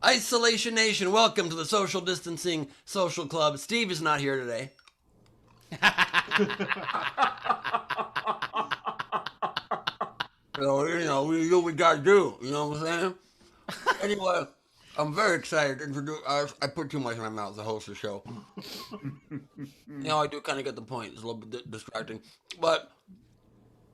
Isolation Nation, welcome to the Social Distancing Social Club. Steve is not here today. So, we do what we gotta do, you know what I'm saying? Anyway, I'm very excited to introduce, I put too much in my mouth to host the show. I do kind of get the point. It's a little bit distracting. But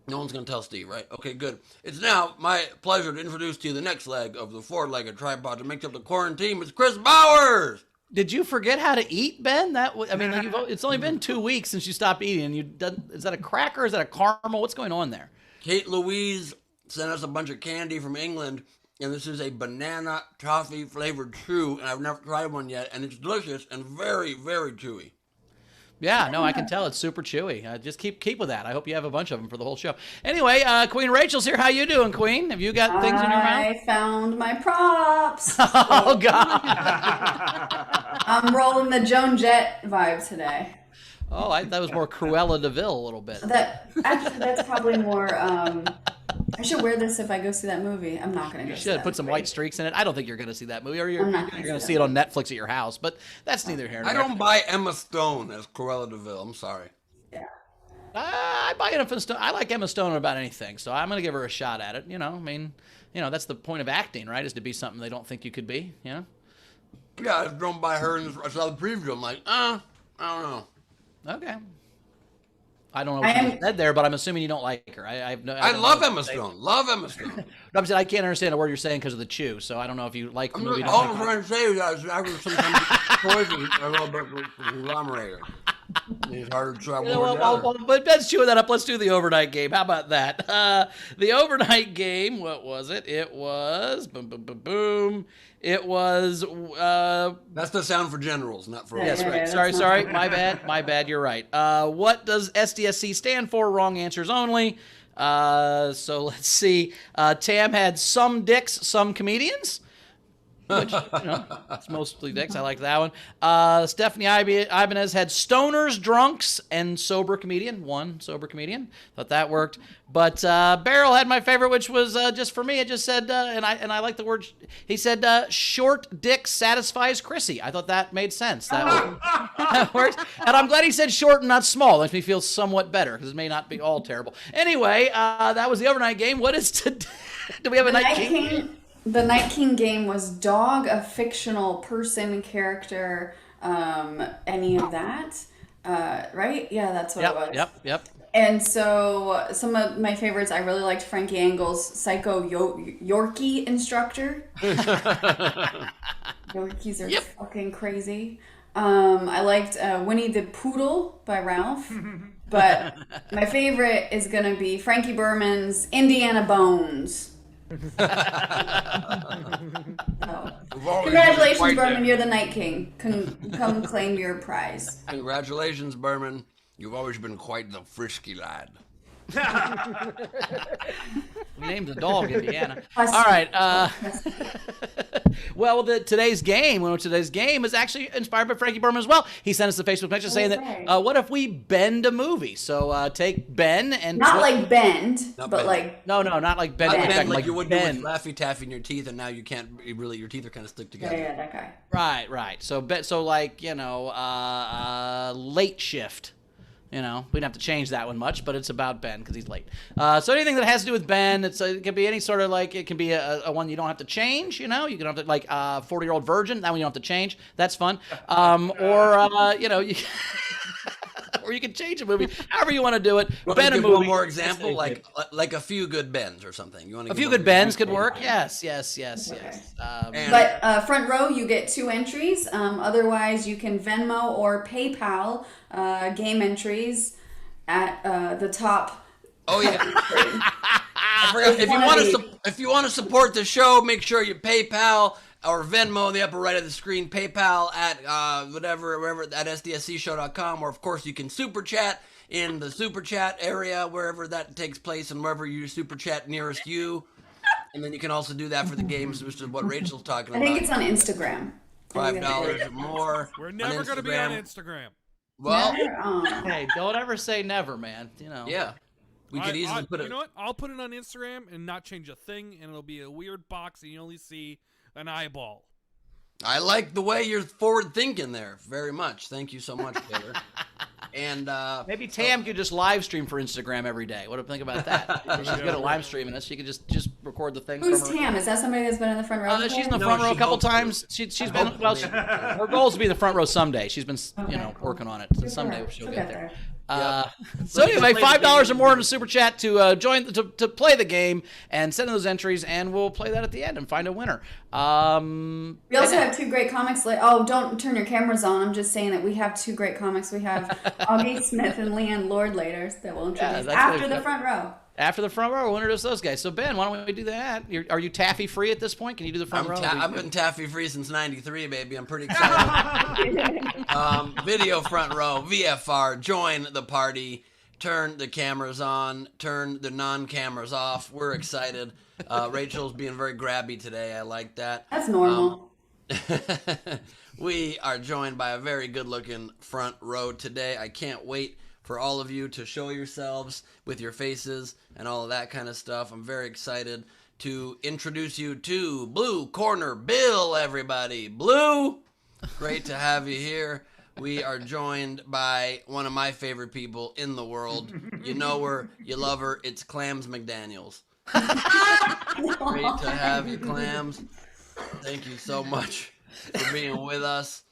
no one's going to tell Steve, right? Okay, good. It's now my pleasure to introduce to you the next leg of the four-legged tripod to make up the quarantine. It's Chris Bowers! Did you forget how to eat, Ben? It's only been 2 weeks since you stopped eating. Is that a cracker? Is that a caramel? What's going on there? Kate Louise sent us a bunch of candy from England, and this is a banana toffee flavored chew, and I've never tried one yet, and it's delicious and very, very chewy. Yeah, no, I can tell it's super chewy. Just keep with that. I hope you have a bunch of them for the whole show. Anyway, Queen Rachel's here. How you doing, Queen? Have you got things in your mouth? I found my props. Oh, God. I'm rolling the Joan Jett vibe today. Oh, that was more Cruella de Vil a little bit. That's probably more. I should wear this if I go see that movie. I'm not going to go see that. You should put some white streaks in it. I don't think you're going to see that movie, or you're going to see it on Netflix at your house, but that's neither here nor there. I don't buy Emma Stone as Cruella de Vil. I'm sorry. Yeah. I buy Emma Stone. I like Emma Stone about anything, so I'm going to give her a shot at it. That's the point of acting, right? Is to be something they don't think you could be, Yeah, I was drawn by her, and I saw the preview. I'm like, I don't know. Okay. I don't know what you said there, but I'm assuming you don't like her. I love Emma Stone. Love Emma Stone. I'm saying I can't understand a word you're saying because of the chew, so I don't know if you like the movie. All I'm trying to say is after sometimes poison a little bit conglomerator. It's harder to travel. But Ben's chewing that up. Let's do the overnight game. How about that? The overnight game, what was it? It was boom, boom, boom, boom. It was that's the sound for generals, not for yes, right. Sorry. My bad. You're right. What does SDSC stand for? Wrong answers only. So let's see. Tam had some dicks, some comedians. Which, it's mostly dicks. I like that one. Stephanie Ibanez had stoners, drunks, and sober comedian. One sober comedian. Thought that worked. But Beryl had my favorite, which was just for me. It just said, and I like the word. He said, "Short dick satisfies Chrissy." I thought that made sense. That works. And I'm glad he said short and not small. Makes me feel somewhat better because it may not be all terrible. Anyway, that was the overnight game. What is today? Do we have a night king? The Night King game was dog, a fictional person, character, any of that, right? Yeah, that's what it was. Yep. And so some of my favorites, I really liked Frankie Angle's Psycho Yorkie instructor. Yorkies are fucking crazy. I liked Winnie the Poodle by Ralph. But my favorite is going to be Frankie Berman's Indiana Bones. Congratulations, Berman, you're the Night King. Come claim your prize. Congratulations, Berman. You've always been quite the frisky lad. We named the dog Indiana. All right. Well, today's game is actually inspired by Frankie Berman as well. He sent us a Facebook message saying that, what if we bend a movie? So take Ben and... Not like bend, but bend. like... No, not like bend. Like you would do with Laffy Taffy in your teeth, and now you can't really, your teeth are kind of stuck together. Yeah, that guy. Right. So like, late shift. We don't have to change that one much, but it's about Ben because he's late. So anything that has to do with Ben, it can be any sort of it can be a one you don't have to change. You can have to 40-year-old virgin. That one you don't have to change. That's fun. Or you can change a movie however you want to do it. Ben a movie. One more example, like A Few Good Bens or something. You want A Few Good Bens could work. Yes. Okay. But front row, you get 2 entries. Otherwise, you can Venmo or PayPal game entries at the top. Oh yeah. I forgot. If you want to support the show, make sure you PayPal or Venmo in the upper right of the screen, PayPal at wherever at sdscshow.com, or of course you can super chat in the super chat area wherever that takes place and wherever you super chat nearest you. And then you can also do that for the games, which is what Rachel's talking about. I think it's on Instagram. $5 or more. We're never going to be on Instagram. Well, hey, don't ever say never, man. Yeah. We could easily put it. You know what? I'll put it on Instagram and not change a thing, and it'll be a weird box, and you only see an eyeball. I like the way you're forward thinking there very much. Thank you so much, Taylor. And maybe Tam could just live stream for Instagram every day. What do you think about that? She's good at live streaming us. She could just record the thing. Who's from her. Tam? Is that somebody that's been in the front row? She's in the No, front row a she couple hopes to. times. She's been her goal is to be in the front row someday. She's been working on it. So someday she'll get there. So anyway, $5 or more in the super chat to join to play the game and send in those entries, and we'll play that at the end and find a winner. We also have 2 great comics. Don't turn your cameras on. I'm just saying that we have 2 great comics. We have Auggie Smith and Leighann Lord Laters that will introduce after the front row. After the front row, we'll introduce those guys. So Ben, why don't we do that? Are you taffy free at this point? Can you do the front row? I've been taffy free since '93, baby. I'm pretty excited. Video front row, VFR. Join the party. Turn the cameras on. Turn the non-cameras off. We're excited. Rachel's being very grabby today. I like that. That's normal. We are joined by a very good-looking front row today. I can't wait for all of you to show yourselves with your faces and all of that kind of stuff. I'm very excited to introduce you to Blue Corner Bill, everybody. Blue, great to have you here. We are joined by one of my favorite people in the world. You know her, you love her. It's Clams McDaniels. Great to have you, Clams. Thank you so much for being with us.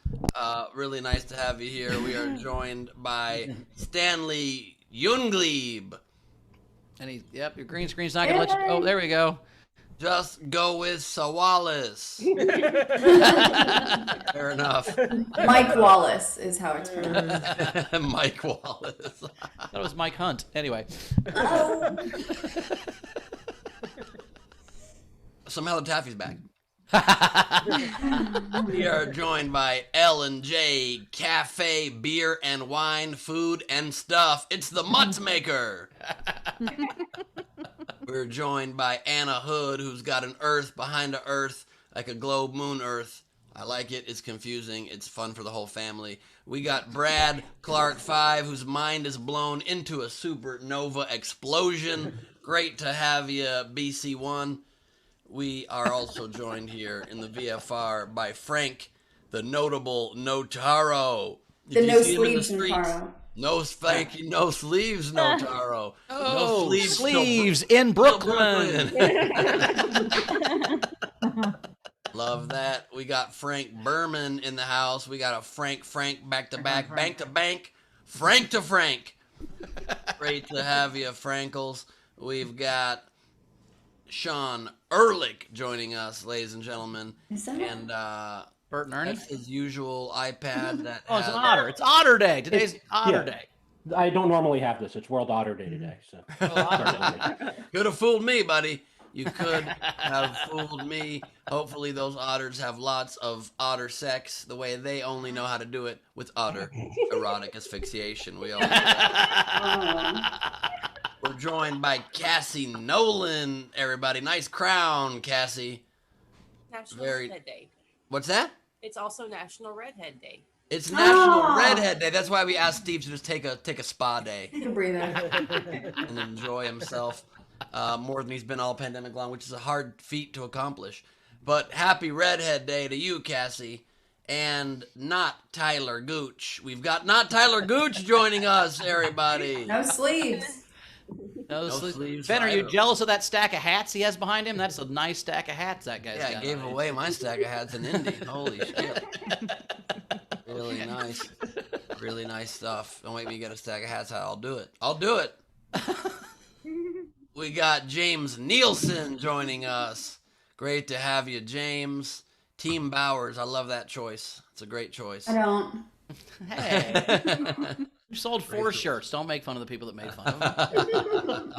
Really nice to have you here. We are joined by Stanley Junglieb. And your green screen's not going to let you... Oh, there we go. Just go with Sawalis. Fair enough. Mike Wallace is how it's pronounced. Mike Wallace. That was Mike Hunt. Anyway. Somehow the taffy's back. We are joined by L&J Cafe, Beer and Wine, Food and Stuff. It's the Mutts Maker. We're joined by Anna Hood, who's got an earth behind a earth, like a globe moon earth. I like it. It's confusing. It's fun for the whole family. We got Brad Clark 5, whose mind is blown into a supernova explosion. Great to have you, BC1. We are also joined here in the VFR by Frank, the notable Notaro. The no sleeves Notaro. No Frankie, no sleeves Notaro. Oh, no sleeves in Brooklyn. Love that. We got Frank Berman in the house. We got a Frank back to back, bank to bank, Frank to Frank. Great to have you, Frankles. We've got Sean Ehrlich joining us, ladies and gentlemen. And Bert and Ernie? that's his usual iPad. That it's an otter. It's Otter Day. Today's Otter Day. I don't normally have this. It's World Otter Day today. So could have fooled me, buddy. You could have fooled me. Hopefully those otters have lots of otter sex the way they only know how to do it with otter erotic asphyxiation. We all know that. We're joined by Cassie Nolan, everybody. Nice crown, Cassie. National Redhead Day. What's that? It's also National Redhead Day. It's National Redhead Day. That's why we asked Steve to just take a spa day. Take a breather. And enjoy himself more than he's been all pandemic long, which is a hard feat to accomplish. But happy Redhead Day to you, Cassie. And not Tyler Gooch. We've got not Tyler Gooch joining us, everybody. No sleeves. No sleeves. Ben, are you jealous of that stack of hats he has behind him? That's a nice stack of hats that guy's got. Yeah, I gave away my stack of hats in Indy. Holy shit. Really nice. Really nice stuff. Don't make me get a stack of hats. I'll do it. I'll do it. We got James Nielsen joining us. Great to have you, James. Team Bowers. I love that choice. It's a great choice. I don't. Hey. You sold 4 shirts. Don't make fun of the people that made fun of them.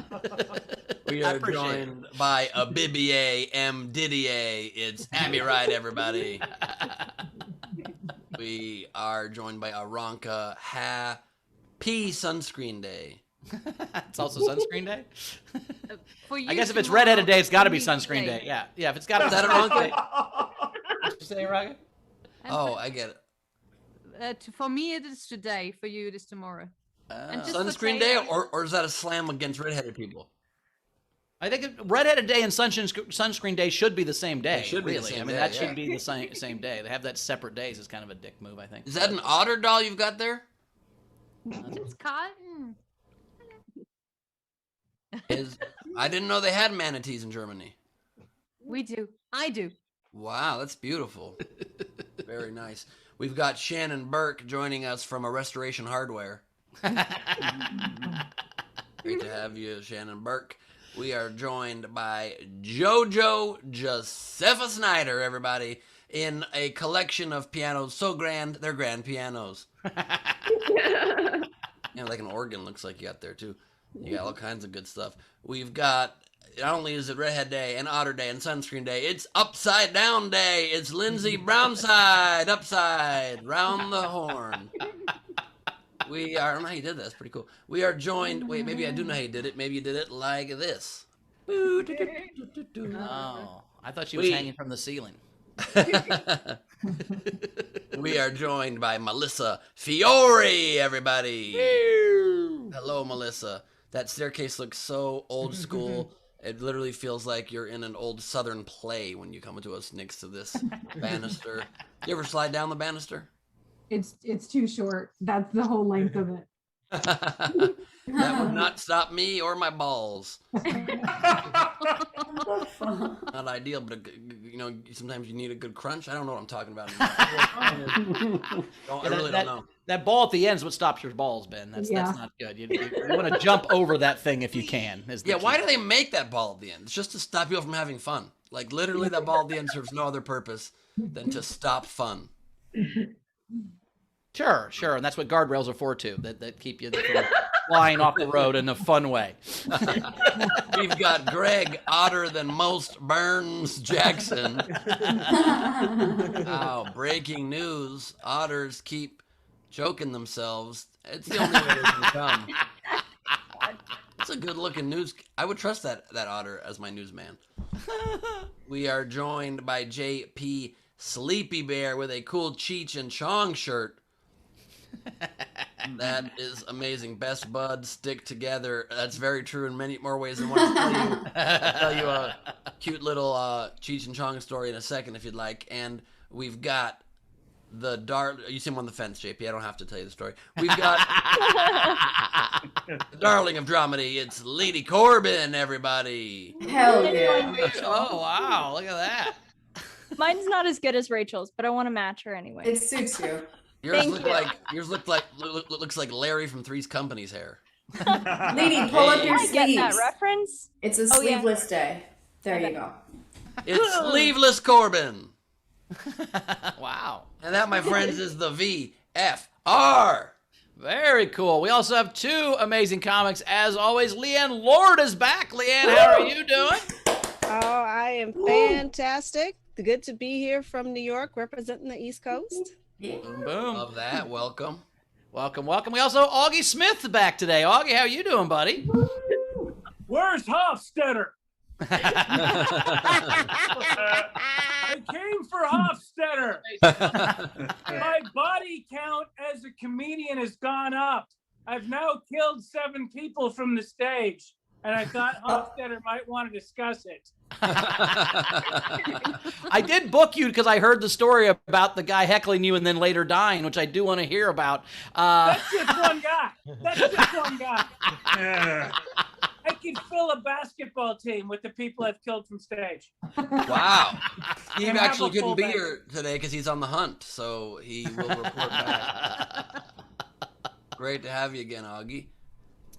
We are joined by Abibier M. Didier. It's Abby Ride, everybody. We are joined by Aranka Happy Sunscreen Day. It's also Sunscreen Day? For you I guess if it's Redheaded Day, it's got to be Sunscreen Day. Yeah, if it's got to be Sunscreen Day. What you say, Raga? Oh, I get it. For me, it is today. For you, it is tomorrow. And just Sunscreen Day, or is that a slam against redheaded people? I think Redheaded Day and Sunscreen Day should be the same day. They should be really. the same I mean, day, that yeah. should be the same day. They have that separate days is kind of a dick move, I think. Is that an otter doll you've got there? It's cotton. I didn't know they had manatees in Germany. We do. I do. Wow, that's beautiful. Very nice. We've got Shannon Burke joining us from a Restoration Hardware. Great to have you, Shannon Burke. We are joined by Jojo Josepha Snyder, everybody, in a collection of pianos so grand, they're grand pianos. Like an organ looks like you got there, too. You got all kinds of good stuff. We've got, not only is it Redhead Day and Otter Day and Sunscreen Day, it's Upside Down Day. It's Lindsay Brownside, upside, round the horn. I don't know how you did that. That's pretty cool. We are joined, wait, maybe I do know how you did it. Maybe you did it like this. Oh, I thought she was hanging from the ceiling. We are joined by Melissa Fiore, everybody. Hello, Melissa. That staircase looks so old school. It literally feels like you're in an old Southern play when you come to us next to this banister. You ever slide down the banister? It's too short. That's the whole length of it. That would not stop me or my balls. Not ideal, but sometimes you need a good crunch. I don't know what I'm talking about anymore. I really don't know. That ball at the end is what stops your balls, Ben. That's not good. You want to jump over that thing if you can. Why do they make that ball at the end? It's just to stop people from having fun. Like literally, that ball at the end serves no other purpose than to stop fun. Sure, and that's what guardrails are for too. That keep you from flying off the road in a fun way. We've got Greg Otter than most Burns Jackson. Wow, breaking news. Otters keep choking themselves. It's the only way they can come. It's a good looking news. I would trust that otter as my newsman. We are joined by JP Sleepy Bear with a cool Cheech and Chong shirt. That is amazing. Best buds stick together. That's very true in many more ways than one. I'll tell you a cute little Cheech and Chong story in a second if you'd like. And we've got you see him on the fence, JP. I don't have to tell you the story. We've got the darling of dramedy. It's Lady Corbin, everybody. Hell yeah. Oh, wow. Look at that. Mine's not as good as Rachel's, but I want to match her anyway. It suits you. Yours looks like Larry from Three's Company's hair. Lady, pull up your I get that sleeves. reference. It's a sleeveless day. There you go. It's Sleeveless Corbin. Wow. And that, my friends, is the VFR. Very cool. We also have two amazing comics. As always, Leighann Lord is back. Leighann, how are you doing? Oh, I am fantastic. Good to be here from New York, representing the East Coast. Boom, boom. Love that. Welcome. Welcome. We also have Auggie Smith back today. Auggie, how you doing, buddy? Where's Hofstetter? I came for Hofstetter. My body count as a comedian has gone up. I've now killed 7 people from the stage, and I thought Hofstetter might want to discuss it. I did book you because I heard the story about the guy heckling you and then later dying, which I do want to hear about. That's just one guy. I could fill a basketball team with the people I've killed from stage. Wow. Steve And actually have a couldn't full be band. here today because he's on the hunt, so he will report back. Great to have you again, Auggie.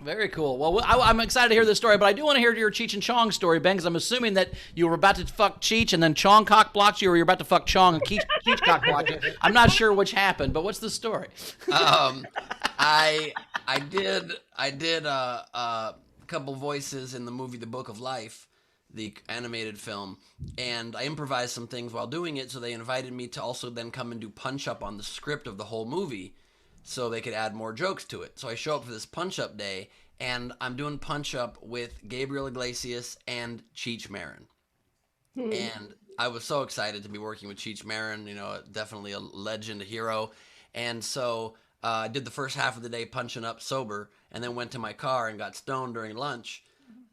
Very cool. Well, I'm excited to hear this story, but I do want to hear your Cheech and Chong story, Ben, because I'm assuming that you were about to fuck Cheech and then Chong cock blocked you, or you're about to fuck Chong and Cheech cock blocked you. I'm not sure which happened, but what's the story? I did a couple voices in the movie The Book of Life, the animated film, and I improvised some things while doing it, so they invited me to also then come and do punch-up on the script of the whole movie so they could add more jokes to it. So I show up for this punch-up day, and I'm doing punch-up with Gabriel Iglesias and Cheech Marin. And I was so excited to be working with Cheech Marin, definitely a legend, a hero. And so I did the first half of the day punching up sober, and then went to my car and got stoned during lunch.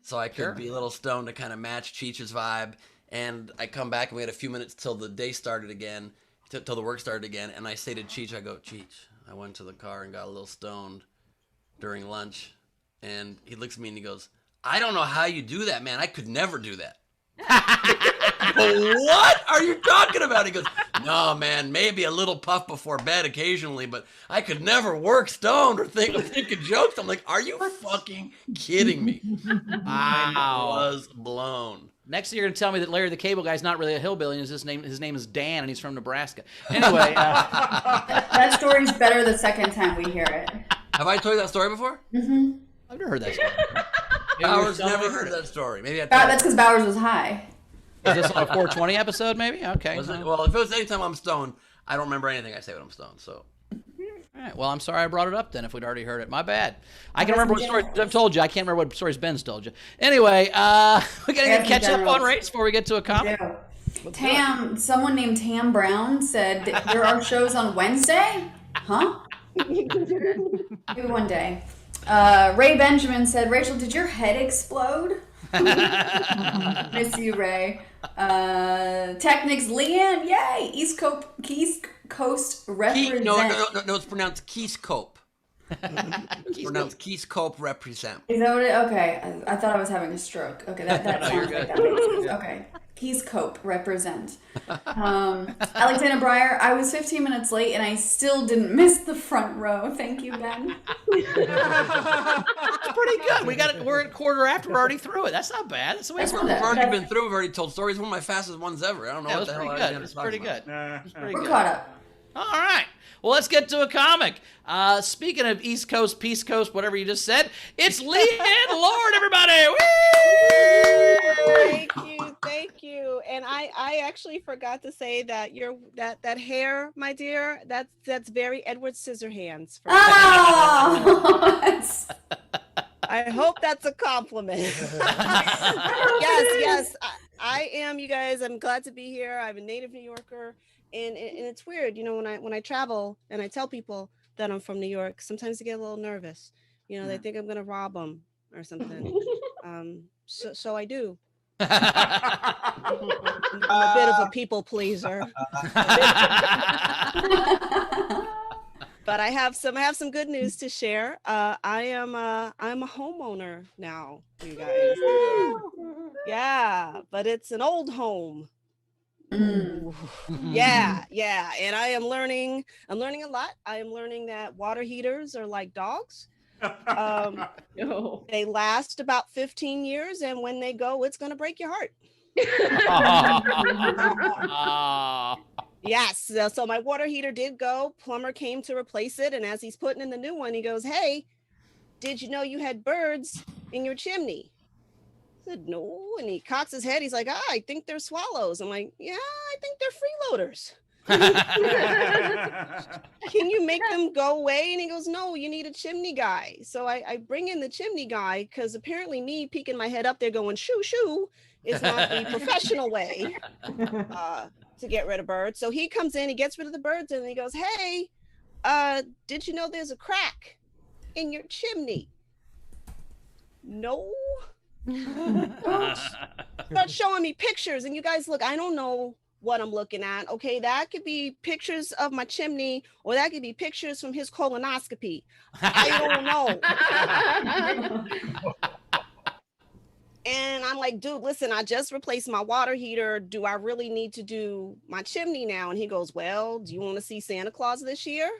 so I could be a little stoned to kind of match Cheech's vibe. And I come back and we had a few minutes till the day started again, till the work started again. And I say to Cheech, I go, Cheech, I went to the car and got a little stoned during lunch. And he looks at me and he goes, I don't know how you do that, man. I could never do that. What are you talking about? He goes, no, man, maybe a little puff before bed occasionally, but I could never work stoned or think of jokes. I'm like, are you fucking kidding me? I was blown. Next, you're going to tell me that Larry the Cable Guy's not really a hillbilly, and his name is Dan, and he's from Nebraska. Anyway. That story's better the second time we hear it. Have I told you that story before? Mm-hmm. I've never heard that story. Bowers never heard that story. Maybe that's because Bowers was high. Is this on a 420 episode, maybe? Okay. Well, if it was anytime I'm stoned, I don't remember anything I say when I'm stoned, so. All right. Well, I'm sorry I brought it up then if we'd already heard it. My bad. I can remember what stories I've told you. I can't remember what stories Ben's told you. Anyway, we're going to catch up on rates before we get to a comment. Yeah. Someone named Tam Brown said, there are shows on Wednesday? Huh? Maybe one day. Ray Benjamin said, Rachel, did your head explode? Miss you, Ray. Technics, Leighann, yay! East Coast represent. No, it's pronounced Keyscope. It's pronounced Keyscope represent. Is that what it? Okay, I thought I was having a stroke. Okay, that sounds like that makes sense. Okay. Keyscope represent. Alexander Breyer, I was 15 minutes late and I still didn't miss the front row. Thank you, Ben. That's pretty good. We're at quarter after. We're already through it. That's not bad. That's the way we've already been through. We've already told stories. One of my fastest ones ever. I don't know what the hell I was pretty good. We're caught up. All right. Well, let's get to a comic. Speaking of East Coast, Peace Coast, whatever you just said, it's Leighann Lord, everybody. Woo! Thank you. And I actually forgot to say that that hair, my dear, that's very Edward Scissorhands. Oh! I hope that's a compliment. Yes. I am, you guys. I'm glad to be here. I'm a native New Yorker. And it's weird, when I travel and I tell people that I'm from New York, sometimes they get a little nervous. They think I'm gonna rob them or something. So I do. I'm a bit of a people pleaser. But I have some good news to share. I'm a homeowner now, you guys. Yeah, but it's an old home. Yeah, and I am learning a lot. I am learning that water heaters are like dogs. They last about 15 years, and when they go, it's gonna break your heart. Yes, so my water heater did go. Plumber came to replace it, and as he's putting in the new one, he goes, "Hey, did you know you had birds in your chimney?" I said, "No," and he cocks his head. He's like, I think they're swallows. I'm like, yeah, I think they're freeloaders. Can you make them go away? And he goes, no, you need a chimney guy. So I bring in the chimney guy because apparently me peeking my head up there going shoo shoo is not the professional way to get rid of birds. So he comes in, he gets rid of the birds, and he goes, hey, did you know there's a crack in your chimney? No. Start showing me pictures, and you guys look, I don't know what I'm looking at. Okay, that could be pictures of my chimney, or that could be pictures from his colonoscopy. I don't know. And I'm like, dude, listen, I just replaced my water heater. Do I really need to do my chimney now? And he goes, well, do you want to see Santa Claus this year?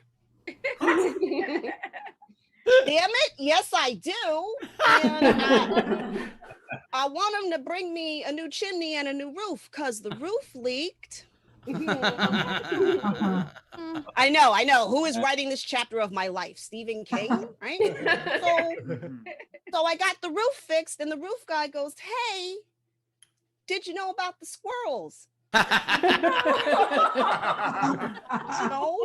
Damn it, yes I do. And I want him to bring me a new chimney and a new roof because the roof leaked. I know. Who is writing this chapter of my life? Stephen King, right? So I got the roof fixed, and the roof guy goes, hey, did you know about the squirrels? No.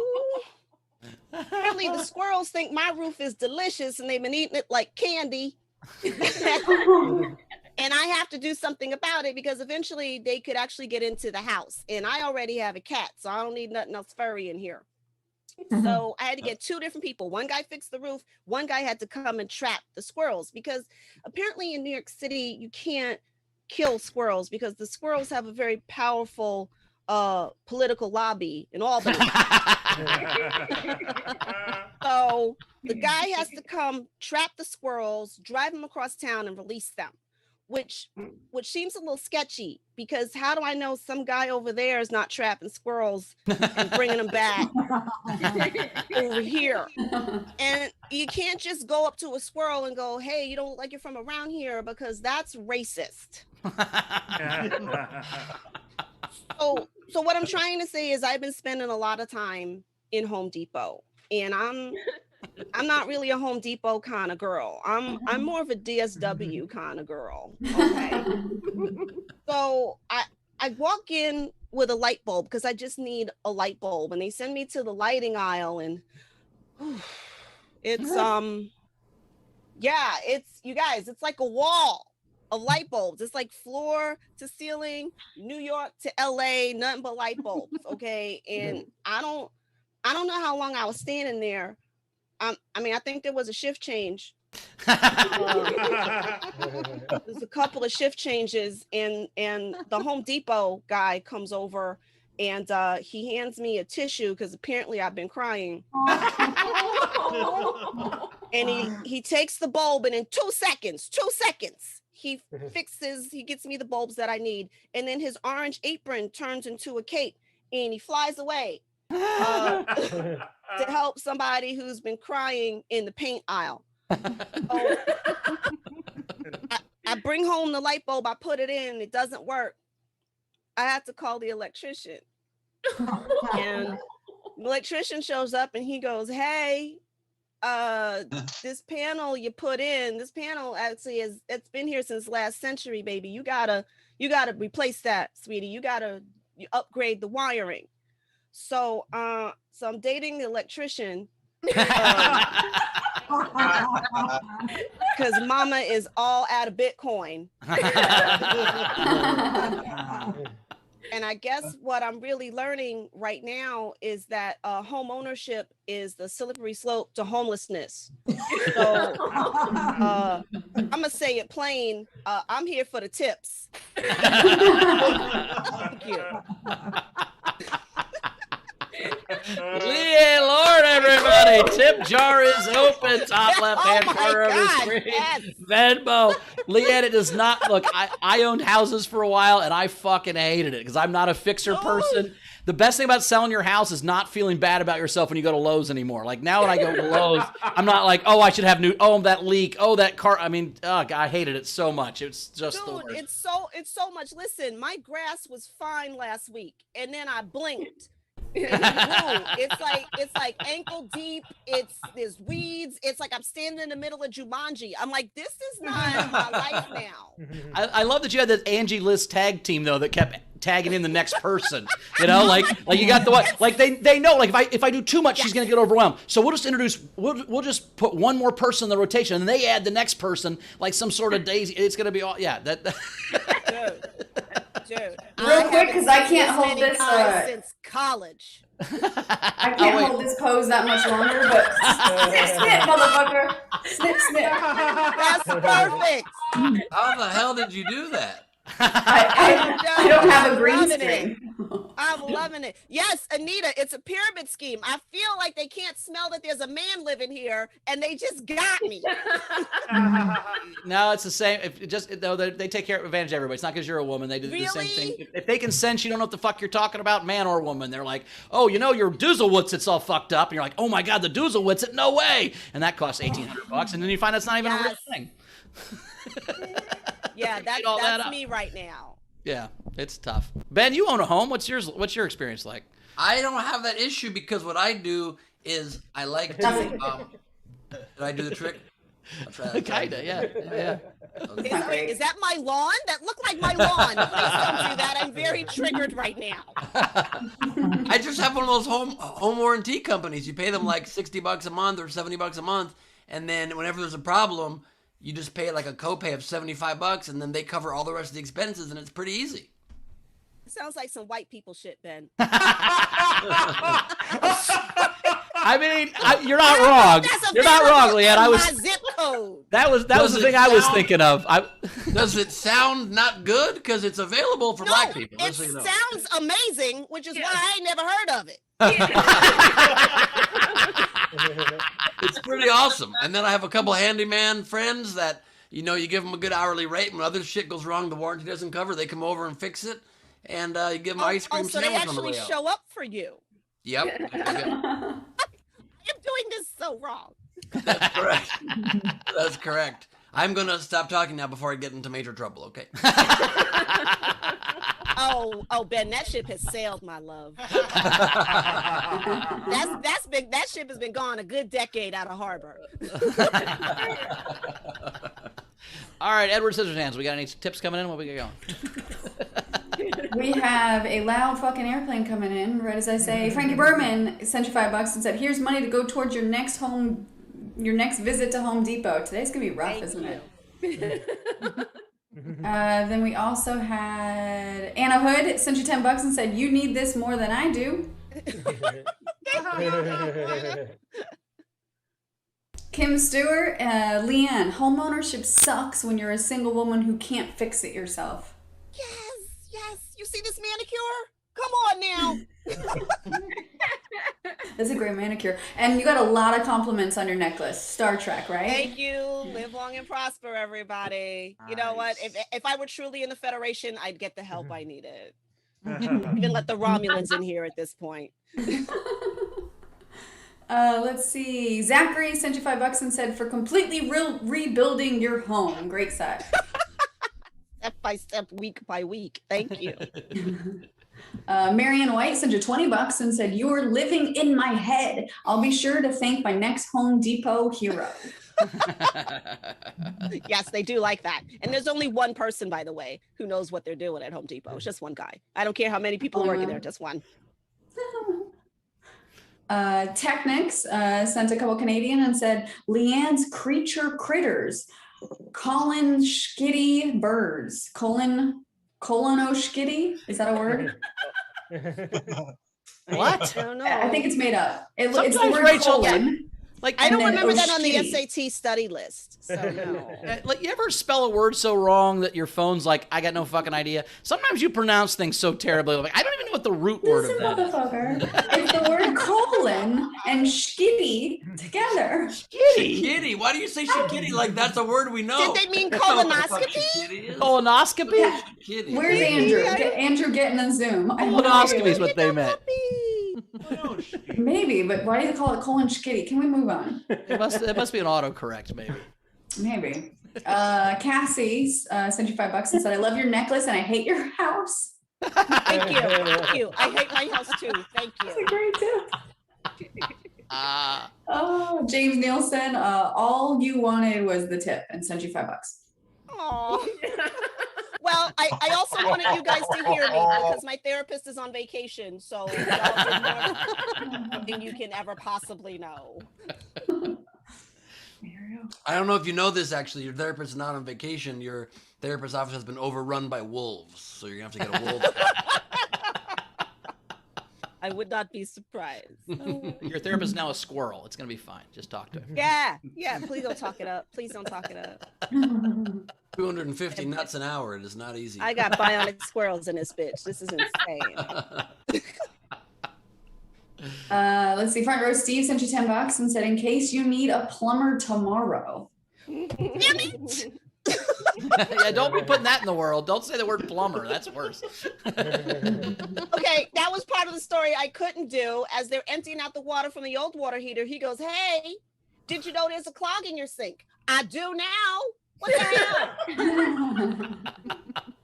Apparently the squirrels think my roof is delicious and they've been eating it like candy. And I have to do something about it because eventually they could actually get into the house. And I already have a cat, so I don't need nothing else furry in here. So I had to get 2 different people. One guy fixed the roof. One guy had to come and trap the squirrels, because apparently in New York City, you can't kill squirrels because the squirrels have a very powerful political lobby in Albany. So the guy has to come trap the squirrels, drive them across town, and release them, which seems a little sketchy, because how do I know some guy over there is not trapping squirrels and bringing them back over here? And you can't just go up to a squirrel and go, hey, you don't look like you're from around here, because that's racist. So what I'm trying to say is I've been spending a lot of time in Home Depot, and I'm not really a Home Depot kind of girl. I'm more of a DSW kind of girl. Okay. So I walk in with a light bulb because I just need a light bulb, and they send me to the lighting aisle, and it's it's you guys, it's like a wall of light bulbs. It's like floor to ceiling, New York to LA, nothing but light bulbs. Okay. And I don't know how long I was standing there. I think there was a shift change. There's a couple of shift changes, and the Home Depot guy comes over, and he hands me a tissue because apparently I've been crying. And he takes the bulb, and in 2 seconds, he gets me the bulbs that I need. And then his orange apron turns into a cape, and he flies away. To help somebody who's been crying in the paint aisle. So, I bring home the light bulb, I put it in, it doesn't work. I have to call the electrician. And the electrician shows up and he goes, hey, this panel you put in, this panel actually it's been here since last century, baby. You gotta replace that, sweetie. You upgrade the wiring. So I'm dating the electrician because mama is all out of Bitcoin. And I guess what I'm really learning right now is that home ownership is the slippery slope to homelessness. So I'm gonna say it plain. I'm here for the tips. Thank you. Leighann, Lord, everybody, tip jar is open, top left-hand corner of the screen. Yes. Venmo. Leighann, it does not, look, I owned houses for a while, and I fucking hated it, because I'm not a fixer person. The best thing about selling your house is not feeling bad about yourself when you go to Lowe's anymore. Like, now when I go to Lowe's, I'm not like, oh, I should have that leak, oh, that car. I mean, God, I hated it so much. It's just the worst. It's so much. Listen, my grass was fine last week, and then I blinked. It's like ankle deep. There's weeds. It's like I'm standing in the middle of Jumanji. I'm like, this is not my life now. I love that you had that Angie Liz tag team though that kept tagging in the next person. You know, like you got the one. Like they know. Like if I do too much, she's gonna get overwhelmed. So we'll just introduce. We'll just put one more person in the rotation, and they add the next person like some sort of daisy. It's gonna be all Dude, real quick, because I can't hold this since college. I can't hold this pose that much longer, but snip, motherfucker. Snip. That's perfect. How the hell did you do that? I don't have a green screen. I'm loving it. Yes, Anita, it's a pyramid scheme. I feel like they can't smell that there's a man living here, and they just got me. No, it's the same. They take advantage of everybody. It's not because you're a woman. They do the same thing. If they can sense you don't know what the fuck you're talking about, man or woman, they're like, oh, you know, your Doozlewitz, it's all fucked up. And you're like, oh my God, the Doozlewitz, no way. And that costs $1,800. And then you find that's not even a real thing. Yeah, that's me right now. Yeah, it's tough. Ben, you own a home. What's your experience like? I don't have that issue because what I do is I like to. Did I do the trick? Kinda, yeah. Okay. Is that my lawn? That looked like my lawn. Please don't do that. I'm very triggered right now. I just have one of those home warranty companies. You pay them like $60 a month or $70 a month, and then whenever there's a problem, you just pay like a copay of $75, and then they cover all the rest of the expenses, and it's pretty easy. Sounds like some white people shit, Ben. I mean, you're not wrong. You're not wrong, Leighann. I was. My zip code. That was the thing I was thinking of. Does it sound not good? Because it's available for black people. It sounds amazing, which is why I ain't never heard of it. It's pretty awesome. And then I have a couple handyman friends that, you give them a good hourly rate. When other shit goes wrong, the warranty doesn't cover, they come over and fix it. And you give them ice cream so sandwich they on the way actually out. show up for you. Yep. I'm doing this so wrong. That's correct. That's correct. I'm going to stop talking now before I get into major trouble, okay? Oh, Ben, that ship has sailed, my love. That ship has been gone a good decade out of harbor. All right, Edward Scissorhands, we got any tips coming in? What we got going? We have a loud fucking airplane coming in, right as I say. Frankie Berman sent you $5 and said, here's money to go towards your next visit to Home Depot. Today's gonna be rough, isn't it? Then we also had Anna Hood sent you $10 and said, you need this more than I do. Kim Stewart, Leighann, homeownership sucks when you're a single woman who can't fix it yourself. Yes. You see this manicure? Come on now. That's a great manicure. And you got a lot of compliments on your necklace. Star Trek, right? Thank you. Live long and prosper, everybody. Nice. You know what? If I were truly in the Federation, I'd get the help I needed. Even let the Romulans in here at this point. Let's see. Zachary sent you $5 and said, for completely rebuilding your home. Great set. Step by step, week by week. Thank you. Marianne White sent you $20 and said, you're living in my head. I'll be sure to thank my next Home Depot hero. Yes, they do like that. And there's only one person, by the way, who knows what they're doing at Home Depot. It's just one guy. I don't care how many people are working there, just one. Technics sent a couple Canadian and said, Leann's creature critters. Colin Skitty birds. Colonoskitty? Is that a word? What? I don't know. I think it's made up. It's the Sometimes word Rachel- colon. Like, I don't remember that on the Oshkitty. SAT study list. So no. Like, you ever spell a word so wrong that your phone's like, I got no fucking idea? Sometimes you pronounce things so terribly. Like, I don't even know what the root word of that is. Motherfucker. It's the word colon and skitty together. Shitty. Why do you say shitty like that's a word we know? Did they mean That's not what the fuck colonoscopy? shitty is. Colonoscopy? Shitty. Where's Andrew? Andrew getting a Zoom. Colonoscopy is what they meant. Maybe, but why do they call it colon skitty? Can we move on? It must be an autocorrect, maybe. Maybe. Cassie sent you $5 and said, I love your necklace and I hate your house. Thank you. Thank you. I hate my house too. Thank That's a you. great tip. Oh, James Nielsen, all you wanted was the tip and sent you $5. Aw. Well, I also wanted you guys to hear me because my therapist is on vacation, so y'all did more than you can ever possibly know. I don't know if you know this, actually. Your therapist is not on vacation. Your therapist's office has been overrun by wolves, so you're going to have to get a wolf. I would not be surprised. Your therapist is now a squirrel. It's going to be fine. Just talk to him. Yeah. Please don't talk it up. Please don't talk it up. 250 nuts an hour. It is not easy. I got bionic squirrels in this bitch. This is insane. Let's see. Front row Steve sent you $10 and said, in case you need a plumber tomorrow. Damn it. Yeah, don't be putting that in the world. Don't say the word plumber. That's worse. Okay, that was part of the story I couldn't do. As they're emptying out the water from the old water heater, he goes, hey, did you know there's a clog in your sink? I do now. What the hell?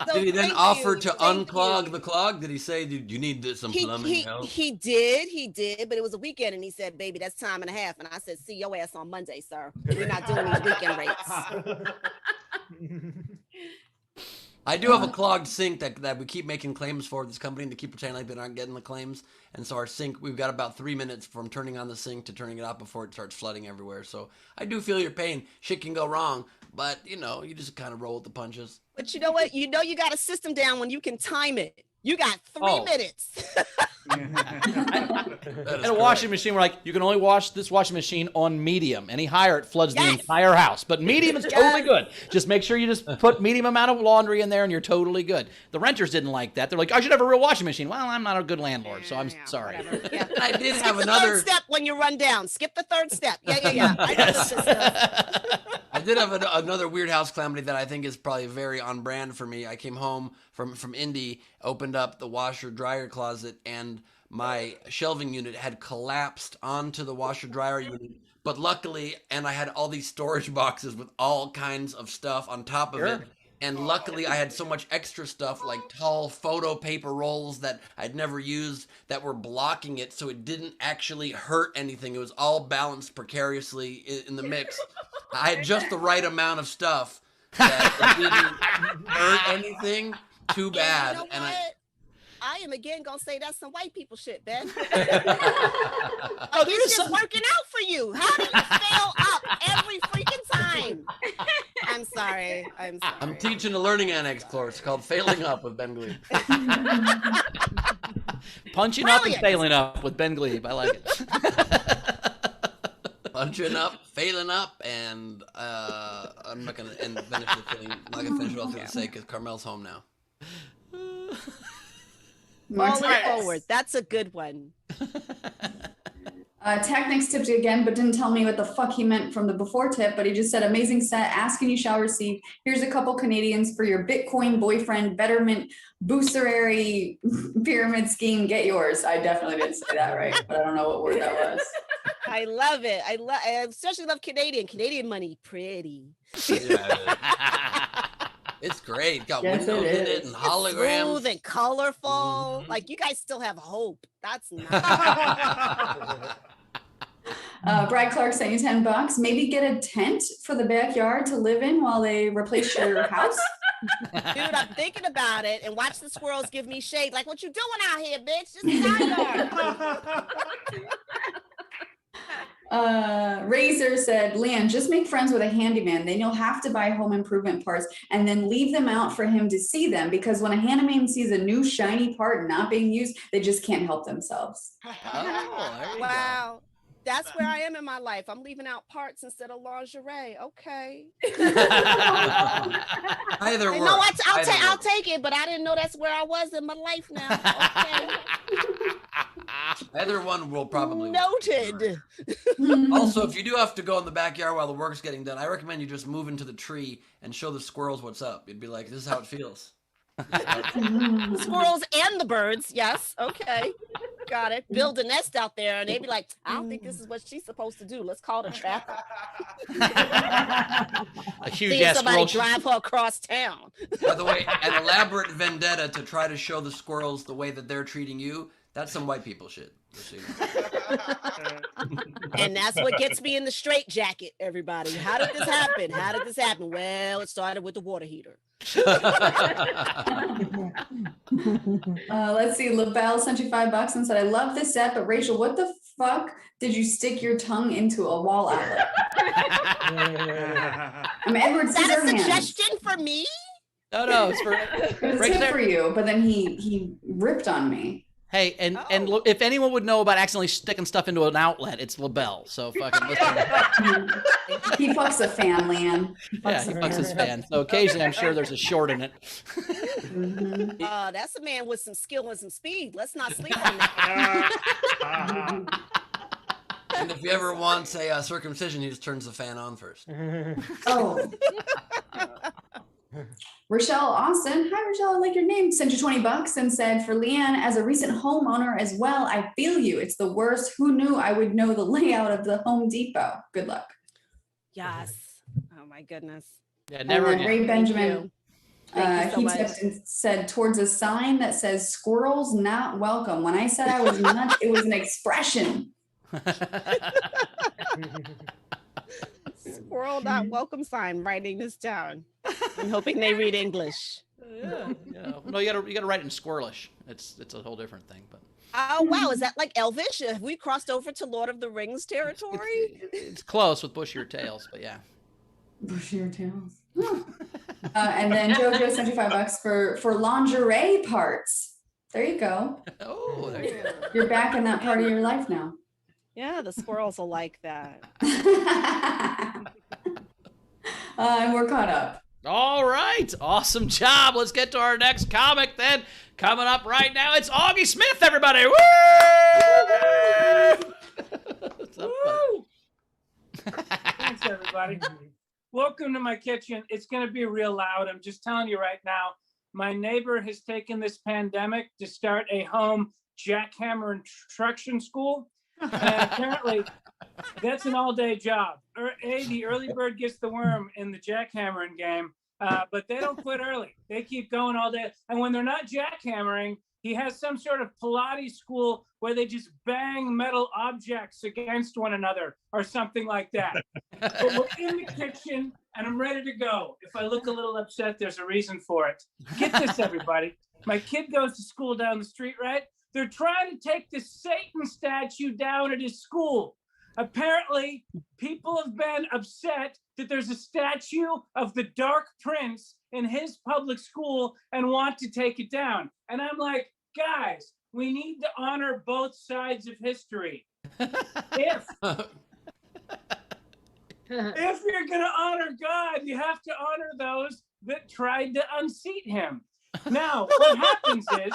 So did he then thank offer you, to thank unclog you. the clog? Did he say, "Do you need some plumbing help?" He did, but it was a weekend, and he said, baby, that's time and a half. And I said, see your ass on Monday, sir. We're not doing these weekend rates. I do have a clogged sink that we keep making claims for this company, and they keep pretending like they aren't getting the claims. And so our sink, we've got about 3 minutes from turning on the sink to turning it off before it starts flooding everywhere. So I do feel your pain. Shit can go wrong, but you just kind of roll with the punches. But you know what? You got a system down when you can time it. You got 3 minutes. And a washing machine, we're like, you can only wash this washing machine on medium. Any higher, it floods the entire house. But medium is totally good. Just make sure you just put medium amount of laundry in there and you're totally good. The renters didn't like that. They're like, I should have a real washing machine. Well, I'm not a good landlord, so I'm sorry. Yeah. I did Skip have the another third step when you run down. Skip the third step. Yeah. I know this system. I did have another weird house calamity that I think is probably very on brand for me. I came home from Indy, opened up the washer dryer closet, and my shelving unit had collapsed onto the washer dryer unit. But luckily, and I had all these storage boxes with all kinds of stuff on top of it. And luckily, I had so much extra stuff, like tall photo paper rolls that I'd never used, that were blocking it, so it didn't actually hurt anything. It was all balanced precariously in the mix. I had just the right amount of stuff that it didn't hurt anything too bad. You know what? I am again gonna say that's some white people shit, Ben. It's just working out for you. How do you fail up every freaking time? I'm sorry. I'm teaching a learning annex course called Failing Up with Ben Glebe. Punching up and failing up with Ben Glebe. I like it. Punching up, failing up, and I'm not gonna finish the thing. I'm not gonna finish what I was gonna say because Carmel's home now. Falling forward. That's a good one. Technics tipped again, but didn't tell me what the fuck he meant from the before tip, but he just said, amazing set, ask and you shall receive. Here's a couple Canadians for your Bitcoin boyfriend betterment boosterary pyramid scheme. Get yours. I definitely didn't say that right, but I don't know what word that was. I love it. I especially love Canadian money. Pretty. It's great. Got windows in it and holograms. It's smooth and colorful. Like, you guys still have hope. That's nice. Brad Clark sent you $10. Maybe get a tent for the backyard to live in while they replace your house. Dude, I'm thinking about it, and watch the squirrels give me shade. Like, what you doing out here, bitch? This is our Razor said, Leighann, just make friends with a handyman. Then you'll have to buy home improvement parts and then leave them out for him to see them, because when a handyman sees a new shiny part not being used, they just can't help themselves. Wow. That's where I am in my life. I'm leaving out parts instead of lingerie. Okay. Either No, I'll take it, but I didn't know that's where I was in my life now. Okay. Either one will probably noted. Also, if you do have to go in the backyard while the work's getting done, I recommend you just move into the tree and show the squirrels what's up. You'd be like, this is how it feels. Squirrels and the birds. Yes. Okay. Got it. Build a nest out there, and they'd be like, I don't think this is what she's supposed to do. Let's call it a trapper. A huge See ass somebody squirrel. drive her across town. By the way, an elaborate vendetta to try to show the squirrels the way that they're treating you, that's some white people shit. And that's what gets me in the straitjacket, everybody. How did this happen? Well, it started with the water heater. Let's see. LaBelle sent you $5 and said, I love this set, but Rachel, what the fuck did you stick your tongue into a wall outlet? I'm Edward Is that a Scissorhands. suggestion for me? No, it's for It was a right tip there. for you, but then he ripped on me. Hey, and look, if anyone would know about accidentally sticking stuff into an outlet, it's LaBelle. So fucking listen. He fucks a fan, Leighann. He fucks his fan. So occasionally, I'm sure there's a short in it. That's a man with some skill and some speed. Let's not sleep on that. And if he ever wants a circumcision, he just turns the fan on first. Oh. Rochelle Austin, hi Rochelle, I like your name, sent you $20 and said, for Leighann, as a recent homeowner as well, I feel you. It's the worst. Who knew I would know the layout of the Home Depot? Good luck. Yes. Oh my goodness. Yeah, never again. Ray Benjamin, Thank you so he much. tipped and said, towards a sign that says squirrels not welcome. When I said I was nuts, it was an expression. Squirrel not welcome sign, writing this down. I'm hoping they read English. Yeah. No, you gotta write it in Squirrelish. It's a whole different thing, but. Oh wow, is that like Elvish? Have we crossed over to Lord of the Rings territory? It's close with bushier tails, but yeah. Bushier tails. And then Jojo sent you $5 for lingerie parts. There you go. Oh, there you go. You're back in that part of your life now. Yeah, the squirrels will like that. And we're caught up. All right. Awesome job. Let's get to our next comic then. Coming up right now, it's Auggie Smith, everybody. Woo! Woo! Thanks, everybody. Welcome to my kitchen. It's going to be real loud. I'm just telling you right now. My neighbor has taken this pandemic to start a home jackhammer instruction school. And apparently, that's an all-day job. The early bird gets the worm in the jackhammering game, but they don't quit early. They keep going all day. And when they're not jackhammering, he has some sort of Pilates school where they just bang metal objects against one another or something like that. But we're in the kitchen, and I'm ready to go. If I look a little upset, there's a reason for it. Get this, everybody. My kid goes to school down the street, right? They're trying to take the Satan statue down at his school. Apparently, people have been upset that there's a statue of the Dark Prince in his public school and want to take it down. And I'm like, guys, we need to honor both sides of history. If you're going to honor God, you have to honor those that tried to unseat him. Now, what happens is,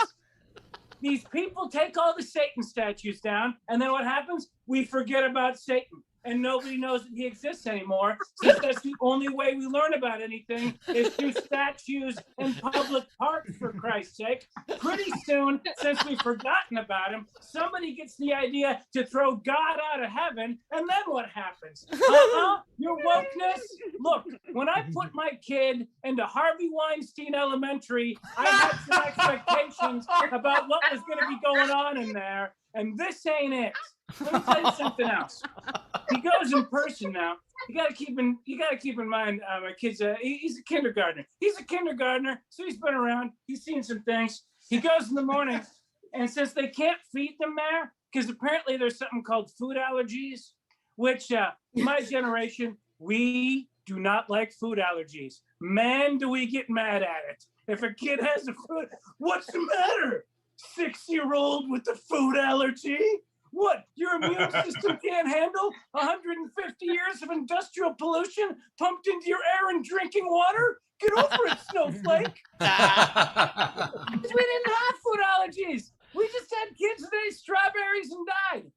these people take all the Satan statues down, and then what happens? We forget about Satan, and nobody knows that he exists anymore, since that's the only way we learn about anything is through statues in public parks, for Christ's sake. Pretty soon, since we've forgotten about him, somebody gets the idea to throw God out of heaven, and then what happens? Your wokeness? Look, when I put my kid into Harvey Weinstein Elementary, I had some expectations about what was going to be going on in there, and this ain't it. Let me tell you something else. He goes in person now. You gotta keep in mind, my kid's he's a kindergartner. He's a kindergartner, so he's been around. He's seen some things. He goes in the morning, and since they can't feed them there, because apparently there's something called food allergies, which my generation, we do not like food allergies. Man, do we get mad at it. If a kid has a food, what's the matter? 6-year-old with the food allergy? What, your immune system can't handle 150 years of industrial pollution pumped into your air and drinking water? Get over it, snowflake. We didn't have food allergies. We just had kids that ate strawberries and died.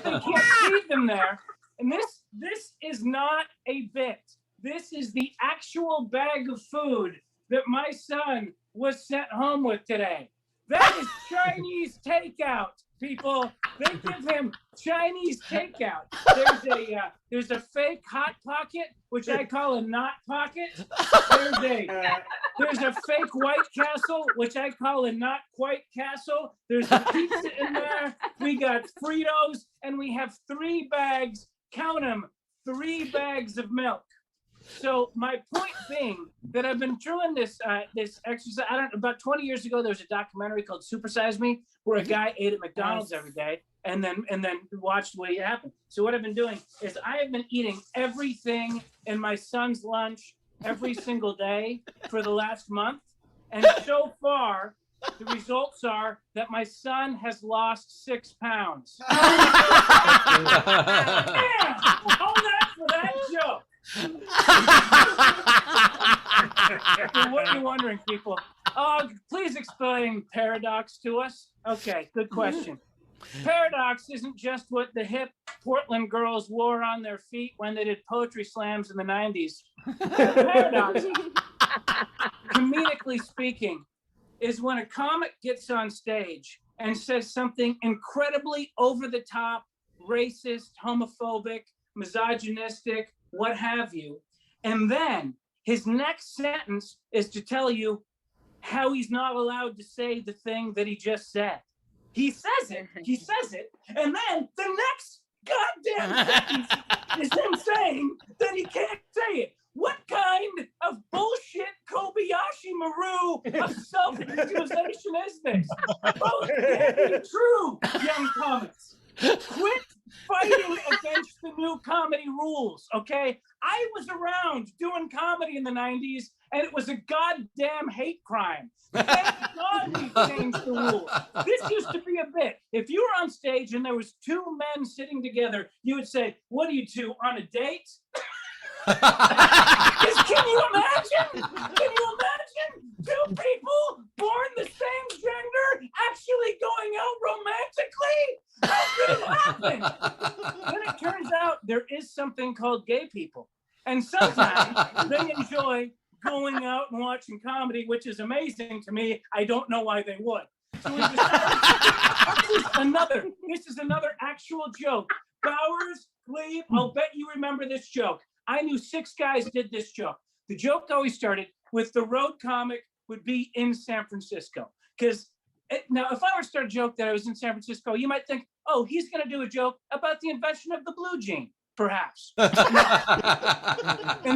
They can't feed them there. And this is not a bit. This is the actual bag of food that my son was sent home with today. That is Chinese takeout, people. They give him Chinese takeout. There's a fake Hot Pocket, which I call a Not Pocket. There's a fake White Castle, which I call a Not Quite Castle. There's a pizza in there. We got Fritos, and we have 3 bags. Count them, 3 bags of milk. So my point being that I've been doing this exercise. About 20 years ago, there was a documentary called Super Size Me, where a guy ate at McDonald's every day and then watched what happened. So what I've been doing is I have been eating everything in my son's lunch every single day for the last month, and so far the results are that my son has lost 6 pounds. Yeah, all that for that joke. So what are you wondering, people? Please explain paradox to us. Okay, good question. Paradox isn't just what the hip Portland girls wore on their feet when they did poetry slams in the 90s. Paradox, comedically speaking, is when a comic gets on stage and says something incredibly over the top, racist, homophobic, misogynistic, what have you, and then his next sentence is to tell you how he's not allowed to say the thing that he just said. He says it, and then the next goddamn sentence is him saying that he can't say it. What kind of bullshit Kobayashi Maru of self-victimization is this? Both can't be true, young comics. Quit fighting against the new comedy rules, okay? I was around doing comedy in the 90s, and it was a goddamn hate crime. Thank God we changed the rules. This used to be a bit. If you were on stage and there was two men sitting together, you would say, what are you two, on a date? Can you imagine? Can you imagine two people born the same gender actually going out romantically? How could it happen? Then it turns out there is something called gay people. And sometimes they enjoy going out and watching comedy, which is amazing to me. I don't know why they would. So we decided, this is another actual joke. Bowers, Cleve, I'll bet you remember this joke. I knew 6 guys did this joke. The joke always started with the road comic would be in San Francisco. Because now, if I were to start a joke that I was in San Francisco, you might think, oh, he's going to do a joke about the invention of the blue jean, perhaps. In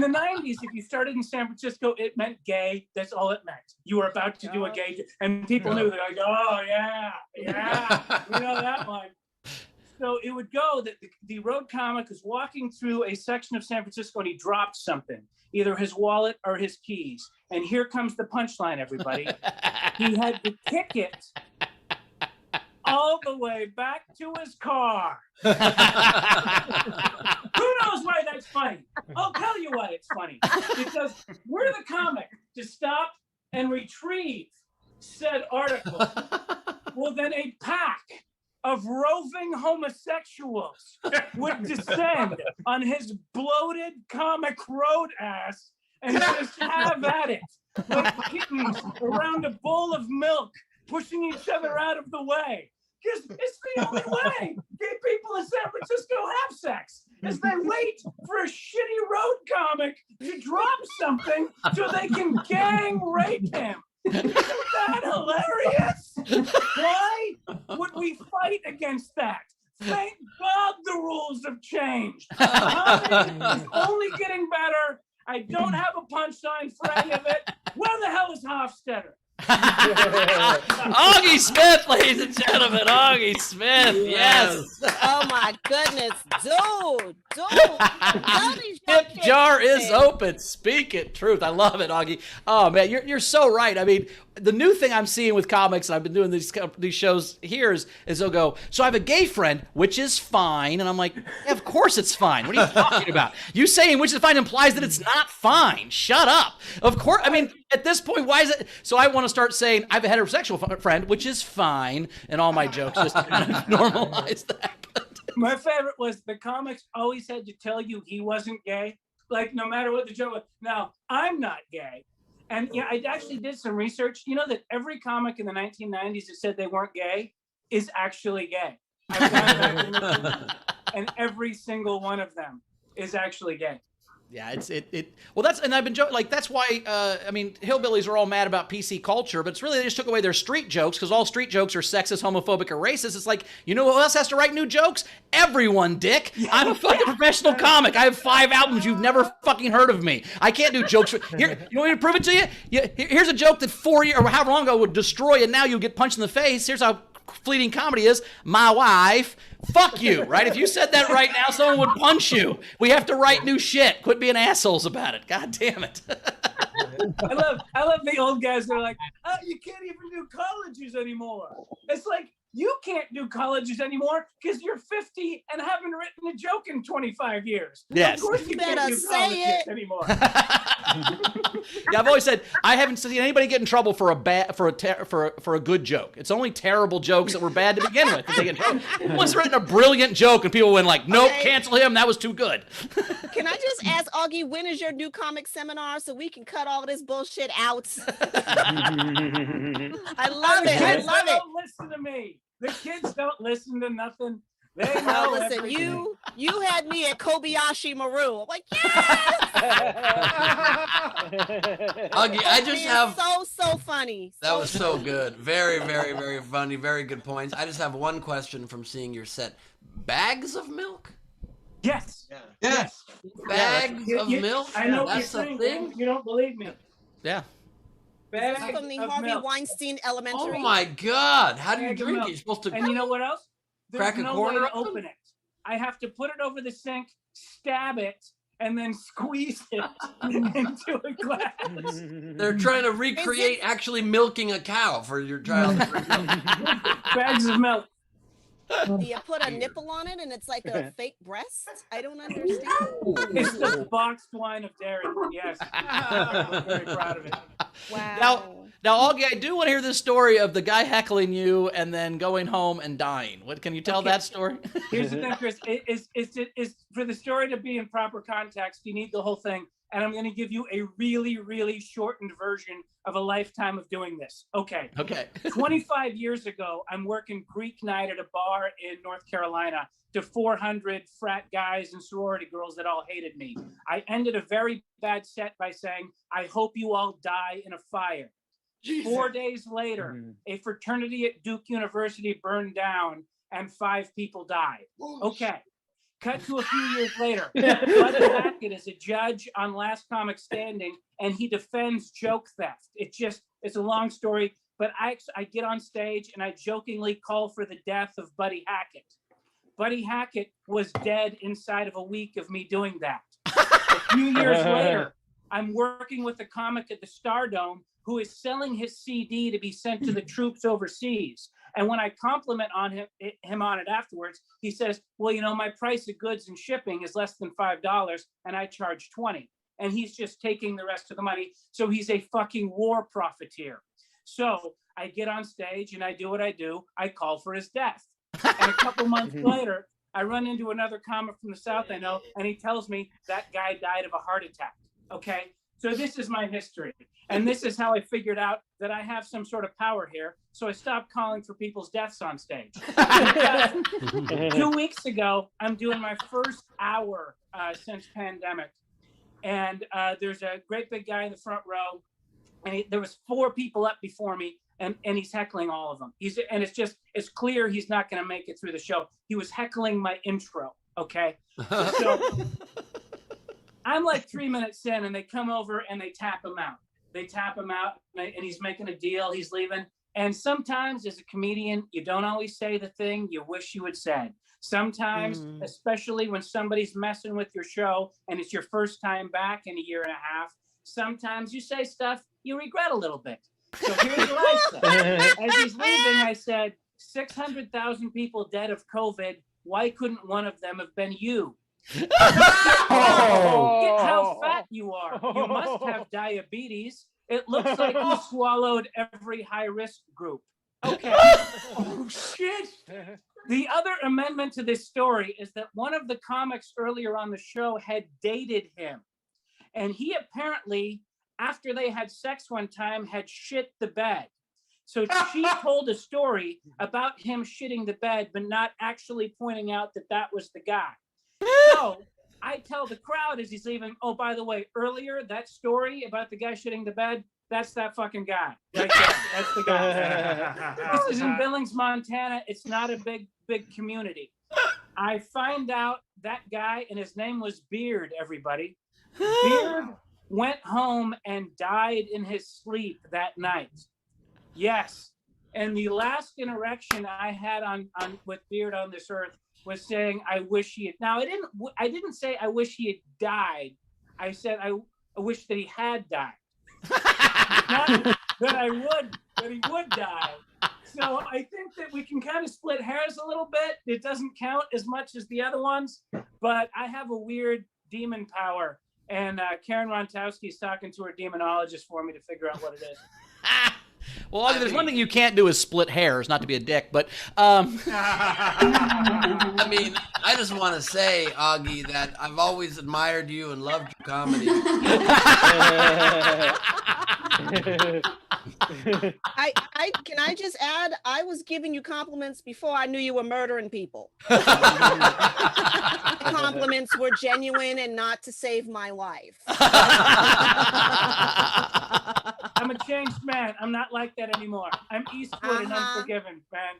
the 90s, if you started in San Francisco, it meant gay. That's all it meant. You were about to do a gay, and people knew. They're like, oh, yeah, we know that one. So it would go that the road comic is walking through a section of San Francisco and he dropped something, either his wallet or his keys. And here comes the punchline, everybody. He had to kick it all the way back to his car. Who knows why that's funny? I'll tell you why it's funny. Because we're the comic to stop and retrieve said article. Well, then a pack of roving homosexuals would descend on his bloated comic road ass and just have at it, like kittens around a bowl of milk, pushing each other out of the way. Because it's the only way gay people in San Francisco have sex, is they wait for a shitty road comic to drop something so they can gang rape him. Isn't that hilarious? Why would we fight against that? Thank God the rules have changed. Comedy is only getting better. I don't have a punchline for any of it. Where the hell is Hofstetter? Auggie Smith, ladies and gentlemen. Auggie Smith, yes. Oh my goodness, dude. Tip jar is open. Speak it, truth. I love it, Auggie. Oh man, you're so right. I mean, the new thing I'm seeing with comics, and I've been doing these shows here, is they'll go, so I have a gay friend, which is fine, and I'm like, yeah, of course it's fine. What are you talking about? You saying which is fine implies that it's not fine. Shut up. Of course. I mean, at this point, why is it? So I want to start saying I have a heterosexual friend, which is fine, and all my jokes just kind of normalize that. My favorite was the comics always had to tell you he wasn't gay, like no matter what the joke was. Now, I'm not gay. And yeah, I actually did some research. You know that every comic in the 1990s that said they weren't gay is actually gay. I've gone back and looked at them, and every single one of them is actually gay. Yeah, well, that's, and I've been joking, like, that's why, I mean, hillbillies are all mad about PC culture, but it's really, they just took away their street jokes, because all street jokes are sexist, homophobic, or racist. It's like, you know who else has to write new jokes? Everyone, dick. I'm a fucking professional comic. I have 5 albums. You've never fucking heard of me. I can't do jokes. Here, you want me to prove it to you? Here's a joke that 4 years, or however long ago, would destroy, and now you'll get punched in the face. Here's how fleeting comedy is. My wife, fuck you, right? If you said that right now, someone would punch you. We have to write new shit. Quit being assholes about it. God damn it. I love the old guys that are like, oh, you can't even do colleges anymore. It's like, you can't do colleges anymore because you're 50 and haven't written a joke in 25 years. Yes. Of course you can't do colleges anymore. Yeah, I've always said I haven't seen anybody get in trouble for a good joke. It's only terrible jokes that were bad to begin with. That they get in trouble. Once written a brilliant joke and people went like, nope, cancel him. That was too good. Can I just ask Auggie, when is your new comic seminar so we can cut all this bullshit out? I love it. I love it. Don't listen to me. The kids don't listen to nothing. They know. Well, listen, everything. you had me at Kobayashi Maru. I'm like, yes. Auggie, I just have so funny. That was so good. Very, very, very funny. Very good points. I just have one question from seeing your set. Bags of milk? Yes. Yeah. Yes. Bags of milk? I know what That's you're a saying. thing? You don't believe me. Yeah. Bags From the of Harvey milk. Weinstein Elementary. Oh my God. How do you Bag of drink milk. it? You're supposed to And you know what else? There's crack a no corner way to open? open it. I have to put it over the sink, stab it, and then squeeze it into a glass. They're trying to recreate actually milking a cow for your child. Bags of milk. Do you put a nipple on it and it's like a fake breast? I don't understand. It's the boxed wine of dairy. Yes. I'm very proud of it. Wow. Now, Augie, I do want to hear this story of the guy heckling you and then going home and dying. What can you tell that story? Here's the thing, Chris. Is for the story to be in proper context, you need the whole thing. And I'm going to give you a really, really shortened version of a lifetime of doing this. Okay. 25 years ago, I'm working Greek night at a bar in North Carolina to 400 frat guys and sorority girls that all hated me. I ended a very bad set by saying, I hope you all die in a fire. Jesus. 4 days later, a fraternity at Duke University burned down and 5 people died. Okay. Cut to a few years later, Bud Hackett is a judge on Last Comic Standing, and he defends joke theft. It's a long story, but I get on stage and I jokingly call for the death of Buddy Hackett. Buddy Hackett was dead inside of a week of me doing that. A few years later, I'm working with a comic at the Stardome who is selling his CD to be sent to the troops overseas. And when I compliment on him on it afterwards, he says, well, you know, my price of goods and shipping is less than $5 and I charge $20. And he's just taking the rest of the money. So he's a fucking war profiteer. So I get on stage and I do what I do. I call for his death. And a couple months later, I run into another comic from the South I know, and he tells me that guy died of a heart attack. Okay. So this is my history. And this is how I figured out that I have some sort of power here. So I stopped calling for people's deaths on stage. 2 weeks ago, I'm doing my first hour since pandemic. And there's a great big guy in the front row. And there was 4 people up before me. And he's heckling all of them. It's clear he's not going to make it through the show. He was heckling my intro. Okay. So I'm like 3 minutes in and they come over and they tap him out. And he's making a deal. He's leaving. And sometimes as a comedian, you don't always say the thing you wish you had said. Sometimes, especially when somebody's messing with your show and it's your first time back in a year and a half, sometimes you say stuff you regret a little bit. So here's what I said. As he's leaving, I said, 600,000 people dead of COVID. Why couldn't one of them have been you? Get how fat you are. You must have diabetes. It looks like you swallowed every high-risk group. Okay. Oh, shit. The other amendment to this story is that one of the comics earlier on the show had dated him. And he apparently, after they had sex one time, had shit the bed. So she told a story about him shitting the bed, but not actually pointing out that that was the guy. So I tell the crowd as he's leaving, oh, by the way, earlier, that story about the guy shitting the bed, that's that fucking guy right there. That's the guy. This is in Billings, Montana. It's not a big community. I find out that guy, and his name was Beard, everybody. Beard went home and died in his sleep that night. Yes. And the last interaction I had on with Beard on this earth was saying, I wish he had. Now, I didn't say I wish he had died. I said I wish that he had died. Not that he would die. So I think that we can kind of split hairs a little bit. It doesn't count as much as the other ones, but I have a weird demon power. And Karen Rontowski is talking to her demonologist for me to figure out what it is. Well, there's one thing you can't do is split hairs, not to be a dick, but... I mean, I just want to say, Auggie, that I've always admired you and loved your comedy. Can I just add, I was giving you compliments before I knew you were murdering people. Compliments were genuine and not to save my life. I'm a changed man. I'm not like that anymore. I'm Eastwood and unforgiven, man.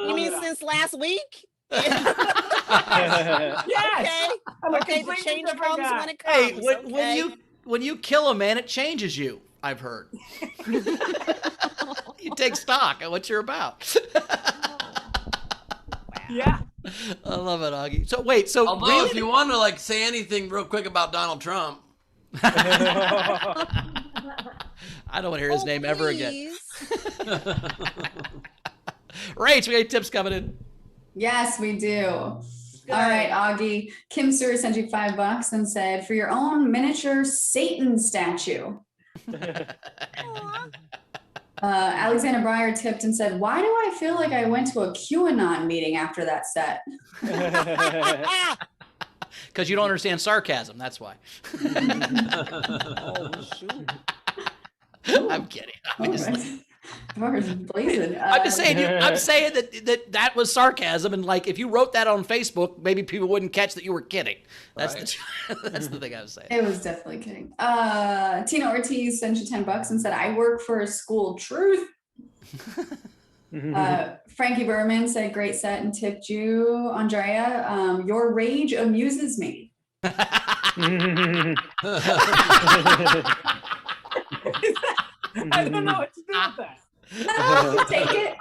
You mean since last week? Yes. Okay, the change comes when it comes. Hey, when you kill a man, it changes you, I've heard. You take stock at what you're about. Yeah. I love it, Auggie. So wait, so Although really? if you want to like say anything real quick about Donald Trump, I don't want to hear his name ever again. Please. Rach, we got tips coming in. Yes, we do. All right, Augie. Kim Stewart sent you $5 and said, for your own miniature Satan statue. Alexander Breyer tipped and said, why do I feel like I went to a QAnon meeting after that set? Because you don't understand sarcasm. That's why. Oh, shoot. I'm kidding. I'm just blazing. saying. I'm saying that was sarcasm, and like if you wrote that on Facebook, maybe people wouldn't catch that you were kidding. That's that's the thing I was saying. It was definitely kidding. Tina Ortiz sent you $10 and said, I work for a school. Truth. Frankie Berman said, great set and tipped you. Andrea, your rage amuses me. I don't know what to do with that. Take it.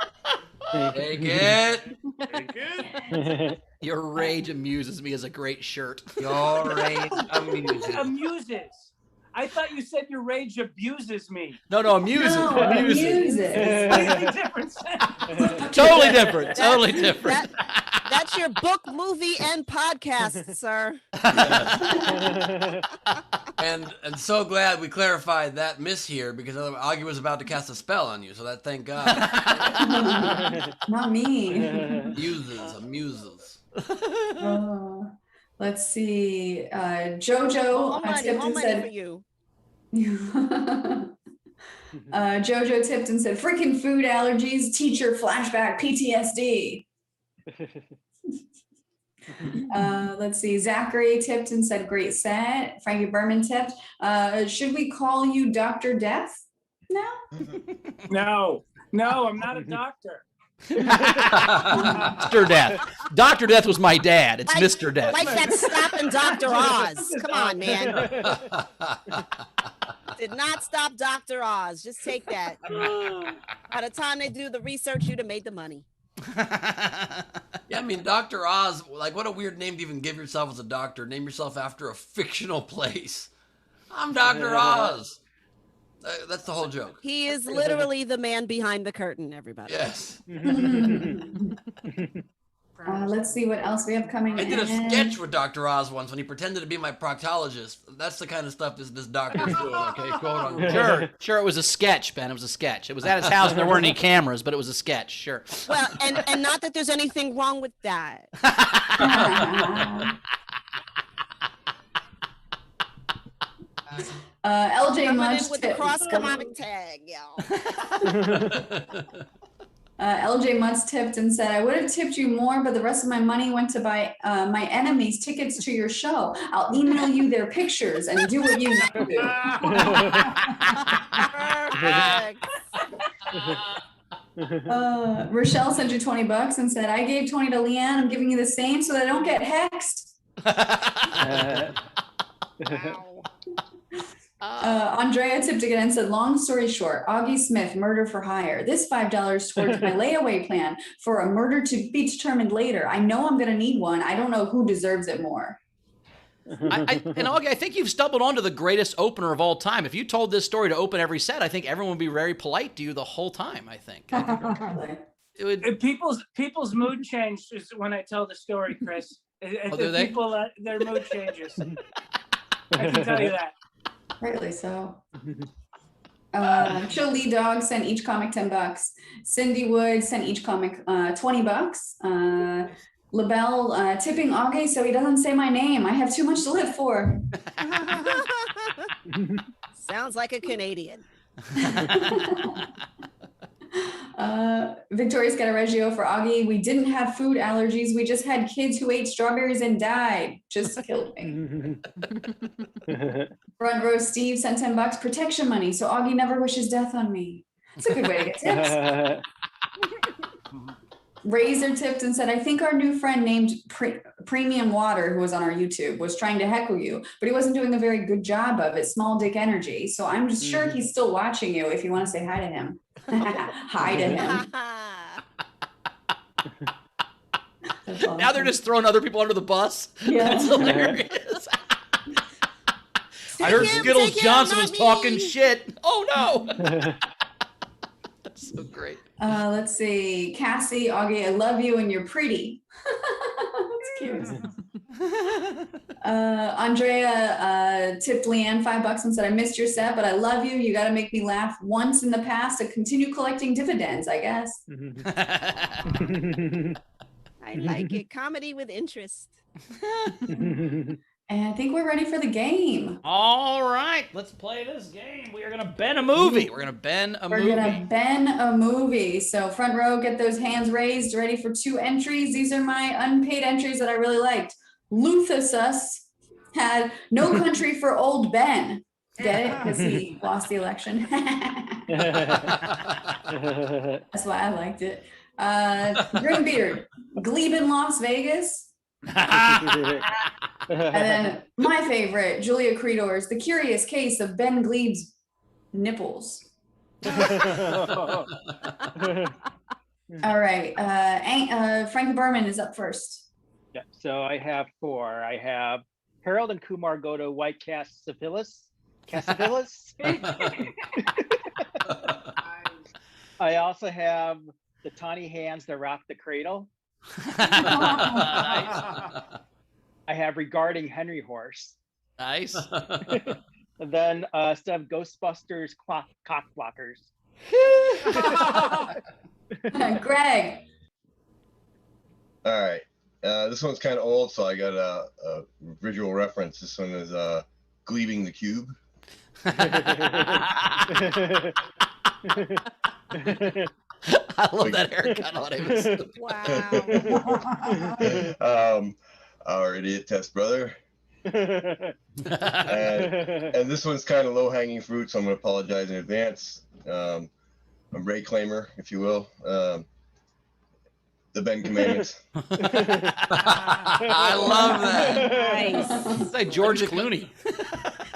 take it. Very good. Your rage amuses me is a great shirt. Your rage amuses. Amuses. I thought you said your rage abuses me. No, amuses. No, amuses. Completely different sentence. Totally different. Totally different. That's your book, movie, and podcast, sir. And so glad we clarified that miss here because Augie was about to cast a spell on you. So that thank God. Not me. Amuses. Let's see. Jojo All money tipped and for said, you. Jojo tipped and said, freaking food allergies, teacher flashback, PTSD. Let's see. Zachary tipped and said, great set. Frankie Berman tipped. Should we call you Dr. Death now? No, I'm not a doctor. Mr. Death. Dr. Death was my dad. It's Mr. Death. Like that stop in Dr. Oz. Come on, man. Did not stop Dr. Oz. Just take that. By the time they do the research, you'd have made the money. Yeah, I mean, Dr. Oz, like, what a weird name to even give yourself as a doctor. Name yourself after a fictional place. I'm Dr. Oz. That's the whole joke. He is literally the man behind the curtain, everybody. Yes. Let's see what else we have coming I in. did a sketch with Dr. Oz once when he pretended to be my proctologist. That's the kind of stuff this doctor's doing, okay? Quote unquote. Sure, it was a sketch, Ben. It was a sketch. It was at his house and there weren't any cameras, but it was a sketch, sure. Well, and not that there's anything wrong with that. LJ Coming Munch in with the cross-comic tag, y'all. LJ Mutz tipped and said, I would have tipped you more, but the rest of my money went to buy my enemies tickets to your show. I'll email you their pictures and do what you need to do. Perfect. Rochelle sent you $20 and said, I gave 20 to Leighann. I'm giving you the same so that I don't get hexed. Wow. Andrea tipped again and said, long story short, Auggie Smith, murder for hire. This $5 towards my layaway plan for a murder to be determined later. I know I'm going to need one. I don't know who deserves it more. And Auggie, I think you've stumbled onto the greatest opener of all time. If you told this story to open every set, I think everyone would be very polite to you the whole time, I think. It would... People's mood changes when I tell the story, Chris. Do they? People, their mood changes. I can tell you that. Rightly so. Chill Lee Dog sent each comic $10. Cindy Wood sent each comic $20. LaBelle tipping Auggie so he doesn't say my name. I have too much to live for. Sounds like a Canadian. Victoria Scarareggio for Auggie. We didn't have food allergies. We just had kids who ate strawberries and died. Just killed me. Front row Steve sent $10 protection money. So Auggie never wishes death on me. That's a good way to get tips. Razor tipped and said, I think our new friend named Premium Water, who was on our YouTube, was trying to heckle you, but he wasn't doing a very good job of it. Small dick energy. So I'm just sure he's still watching you if you want to say hi to him. Hi to him. Now they're just throwing other people under the bus. Yeah. That's hilarious. I heard Skittles Johnson was talking shit. Oh no. That's so great. Let's see. Cassie, Augie, I love you and you're pretty. That's cute. Andrea tipped Leighann $5 and said, I missed your set, but I love you. You got to make me laugh once in the past to continue collecting dividends, I guess. I like it. Comedy with interest. And I think we're ready for the game. All right, let's play this game. We are going to bend a movie. We're going to bend a movie. We're going to bend a movie. So front row, get those hands raised, ready for 2 entries. These are my unpaid entries that I really liked. Luthusus had No Country for Old Ben. Get it? Because he lost the election. That's why I liked it. Grimbeard, Glebe in Las Vegas. And then my favorite, Julia Creedor's The Curious Case of Ben Glebe's Nipples. All right. Frank Berman is up first. Yeah, so I have 4. I have Harold and Kumar go to White Cassavelis. I also have the tiny hands that rock the cradle. Nice. I have Regarding Henry Horse. Nice. And then some Ghostbusters cock blockers. Greg. All right. This one's kind of old, so I got a visual reference. This one is Gleebing the Cube. I love that haircut on him. Wow. Our idiot test brother. And this one's kind of low-hanging fruit, so I'm going to apologize in advance. I'm Ray Claimer, if you will. The Ben Commandments. I love that. Nice. It's like George Clooney.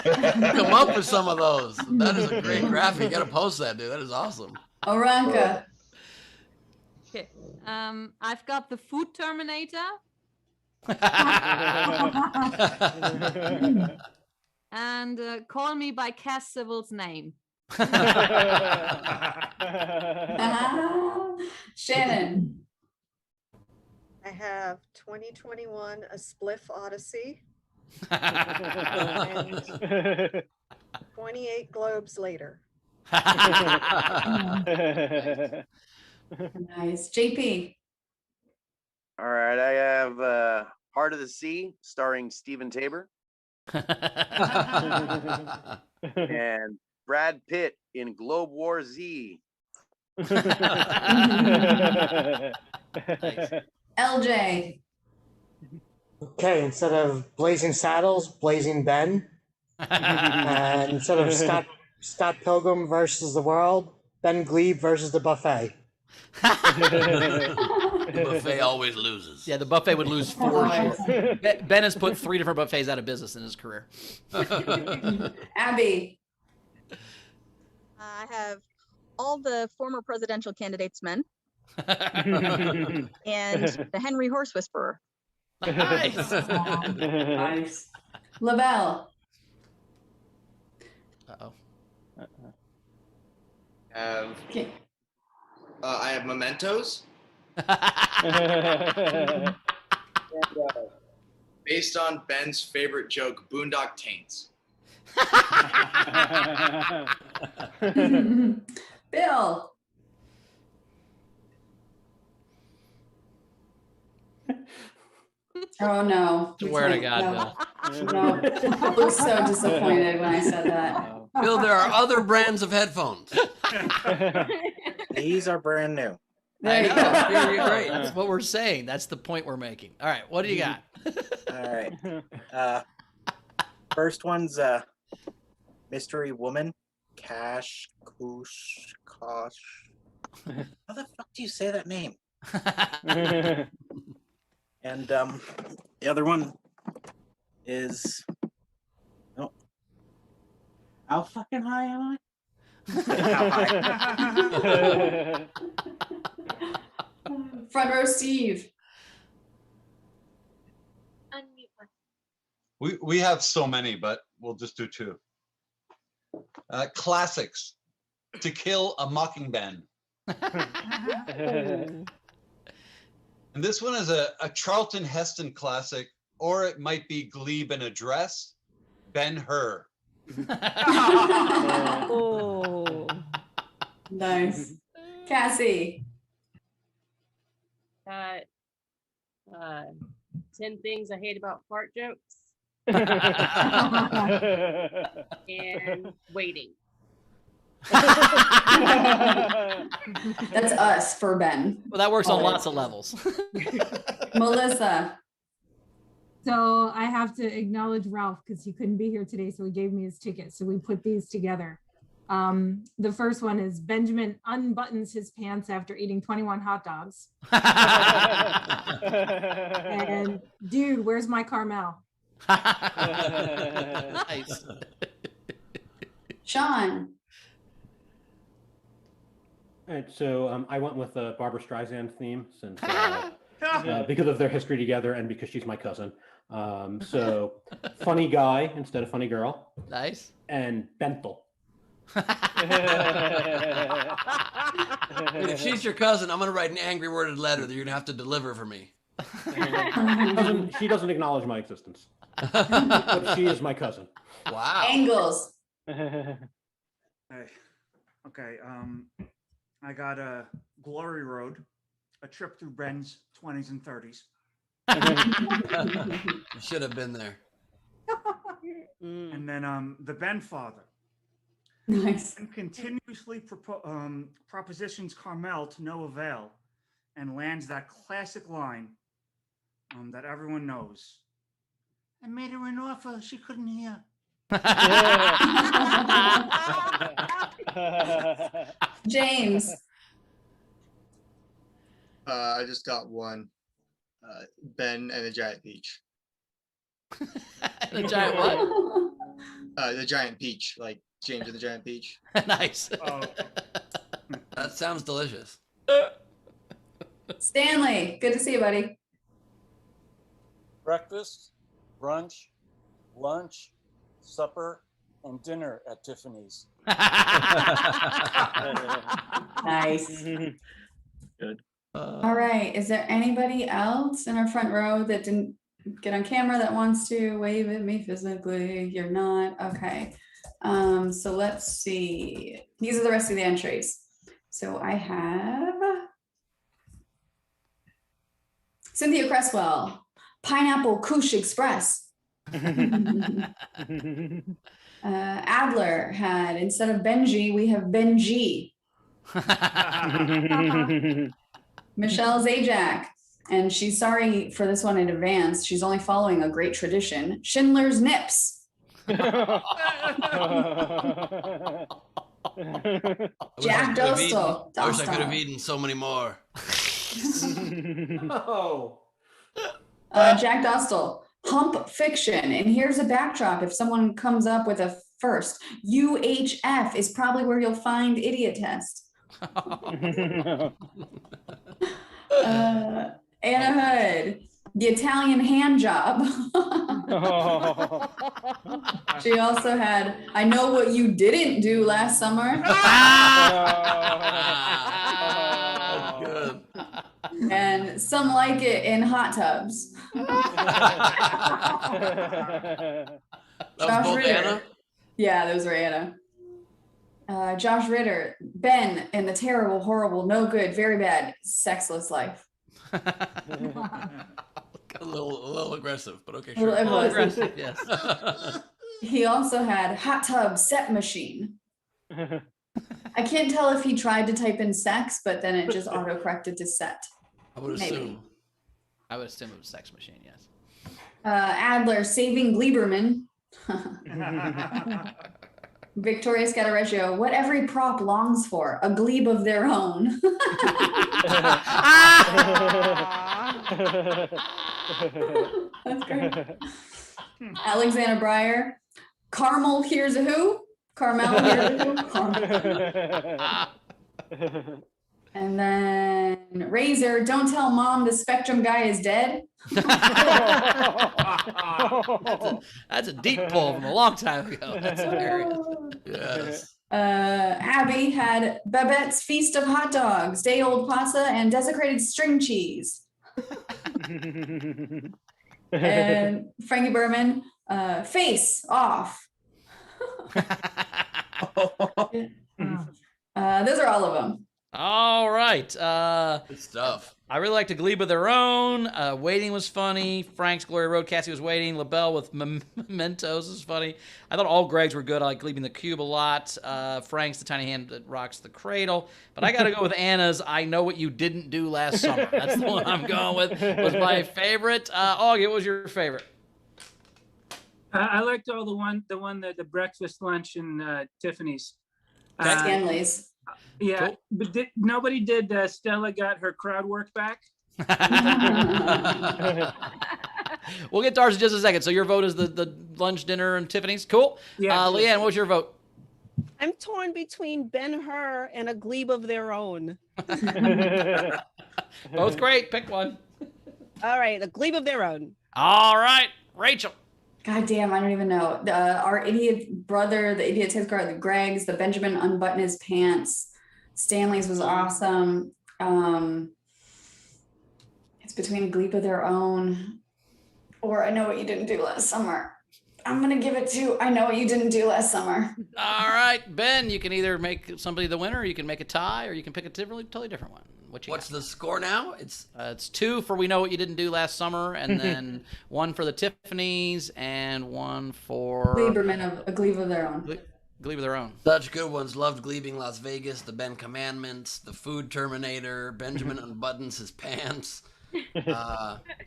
Come up with some of those. That is a great graphic. You got to post that, dude. That is awesome. Oranka. Okay. I've got the Food Terminator. And Call Me by Cass Sybil's Name. Shannon. I have 2021 A Spliff Odyssey. And 28 Globes Later. Nice. JP. All right, I have Heart of the Sea, starring Stephen Tabor. And Brad Pitt in Globe War Z. LJ. Okay, instead of Blazing Saddles, Blazing Ben. And instead of Scott Pilgrim versus the World, Ben Glebe versus the Buffet. The buffet always loses. Yeah, the buffet would lose for sure. Ben has put 3 different buffets out of business in his career. Abby. I have all the former presidential candidates' men. And the Henry Horse Whisperer. Nice. Nice. LaBelle. Uh-oh. I have Mementos. Based on Ben's favorite joke, Boondock Taints. Bill. Oh no. Swear to God, Bill. No. I was so disappointed when I said that. Bill, there are other brands of headphones. These are brand new. There you go. You're great. That's what we're saying. That's the point we're making. All right, what do you got? All right. First one's Mystery Woman. Kosh. How the fuck do you say that name? And the other one is how fucking high am I? Front row Steve. We have so many, but we'll just do 2. Classics. To Kill a Mockingbird. And this one is a Charlton Heston classic, or it might be Glebe in a Dress. Ben-Hur. Oh. Nice. Cassie. 10 things I hate about fart jokes. And waiting. That's us for Ben. Well, that works on lots of levels. Melissa. So I have to acknowledge Ralph because he couldn't be here today, so he gave me his ticket. So we put these together. The first one is Benjamin unbuttons his pants after eating 21 hot dogs. And dude, where's my Carmel? Nice. Sean. All right, so I went with the Barbra Streisand theme since because of their history together and because she's my cousin. So funny guy instead of funny girl. Nice. And Bentel. If she's your cousin, I'm gonna write an angry worded letter that you're gonna have to deliver for me. She doesn't acknowledge my existence, but she is my cousin. Wow. Angles. Hey. Okay. I got a Glory Road, a trip through Ben's 20s and 30s. You should have been there. And then the Ben father. Nice. And continuously propositions Carmel to no avail, and lands that classic line that everyone knows. I made her an offer she couldn't hear. James. I just got one. Ben and the Giant Peach. The giant what? The Giant Peach, like James and the Giant Peach. Nice. That sounds delicious. Stanley, good to see you, buddy. Breakfast, brunch, lunch, supper, and dinner at Tiffany's. Nice. Good. All right. Is there anybody else in our front row that didn't get on camera that wants to wave at me physically? You're not? Okay. So let's see. These are the rest of the entries. So I have Cynthia Cresswell, Pineapple Kush Express. Adler had, instead of Benji, we have Benji. Michelle Zajac, and she's sorry for this one in advance. She's only following a great tradition. Schindler's Nips. Jack Dostal. I wish I could have eaten so many more. Oh. Jack Dostal. Hump Fiction. And here's a backdrop if someone comes up with a first. UHF is probably where you'll find Idiot Test. Anna Hood, The Italian Hand Job. She also had I Know What You Didn't Do Last Summer. Good. And Some Like It in Hot Tubs. That was both Anna? Yeah, those were Anna. Josh Ritter, Ben in the terrible, horrible, no good, very bad, sexless life. A little aggressive, but okay, A little sure. aggressive, yes. He also had hot tub set machine. I can't tell if he tried to type in sex, but then it just auto-corrected to set. I would assume. I would assume it was sex machine, yes. Adler, Saving Gleiberman. Victoria Scatteregio, what every prop longs for, a glebe of their own. That's great. Alexander Breyer, Carmel Here's a Who? Carmel Here's a Who? Carmel. And then Razor, don't tell mom the Spectrum guy is dead. That's a deep pull from a long time ago. That's hilarious. Yes. Abby had Babette's Feast of Hot Dogs, Day Old Pasta, and Desecrated String Cheese. And Frankie Berman, Face Off. Those are all of them. All right. Good stuff. I really liked A Glebe of Their Own. Waiting was funny. Frank's Glory Road, Cassie was waiting. LaBelle with Mementos is funny. I thought all Greg's were good. I like Glebe in the Cube a lot. Frank's The Tiny Hand That Rocks the Cradle. But I got to go with Anna's I Know What You Didn't Do Last Summer. That's the one I'm going with. It was my favorite. Auggie, what was your favorite? I liked all the breakfast, lunch, and Tiffany's. Stanley's. Yeah, Cool. but nobody did. Stella got her crowd work back. We'll get to ours in just a second. So your vote is the lunch, dinner, and Tiffany's. Cool. Yeah. Leighann, what was your vote? I'm torn between Ben-Hur and A Glebe of Their Own. Both great. Pick one. All right, A Glebe of Their Own. All right, Rachel. God damn, I don't even know. Our idiot brother, the idiot taste card, the Greg's, the Benjamin unbutton his pants. Stanley's was awesome. It's between A Glebe of Their Own or I Know What You Didn't Do Last Summer. I'm going to give it to I Know What You Didn't Do Last Summer. All right, Ben, you can either make somebody the winner, or you can make a tie, or you can pick a totally different one. What's the score now? It's 2 for We Know What You Didn't Do Last Summer, and then 1 for the Tiffany's, and 1 for Lieberman of A Glebe of Their Own. Glebe of Their Own. Such good ones. Loved Glebing Las Vegas, The Ben Commandments, The Food Terminator, Benjamin Unbuttons His Pants.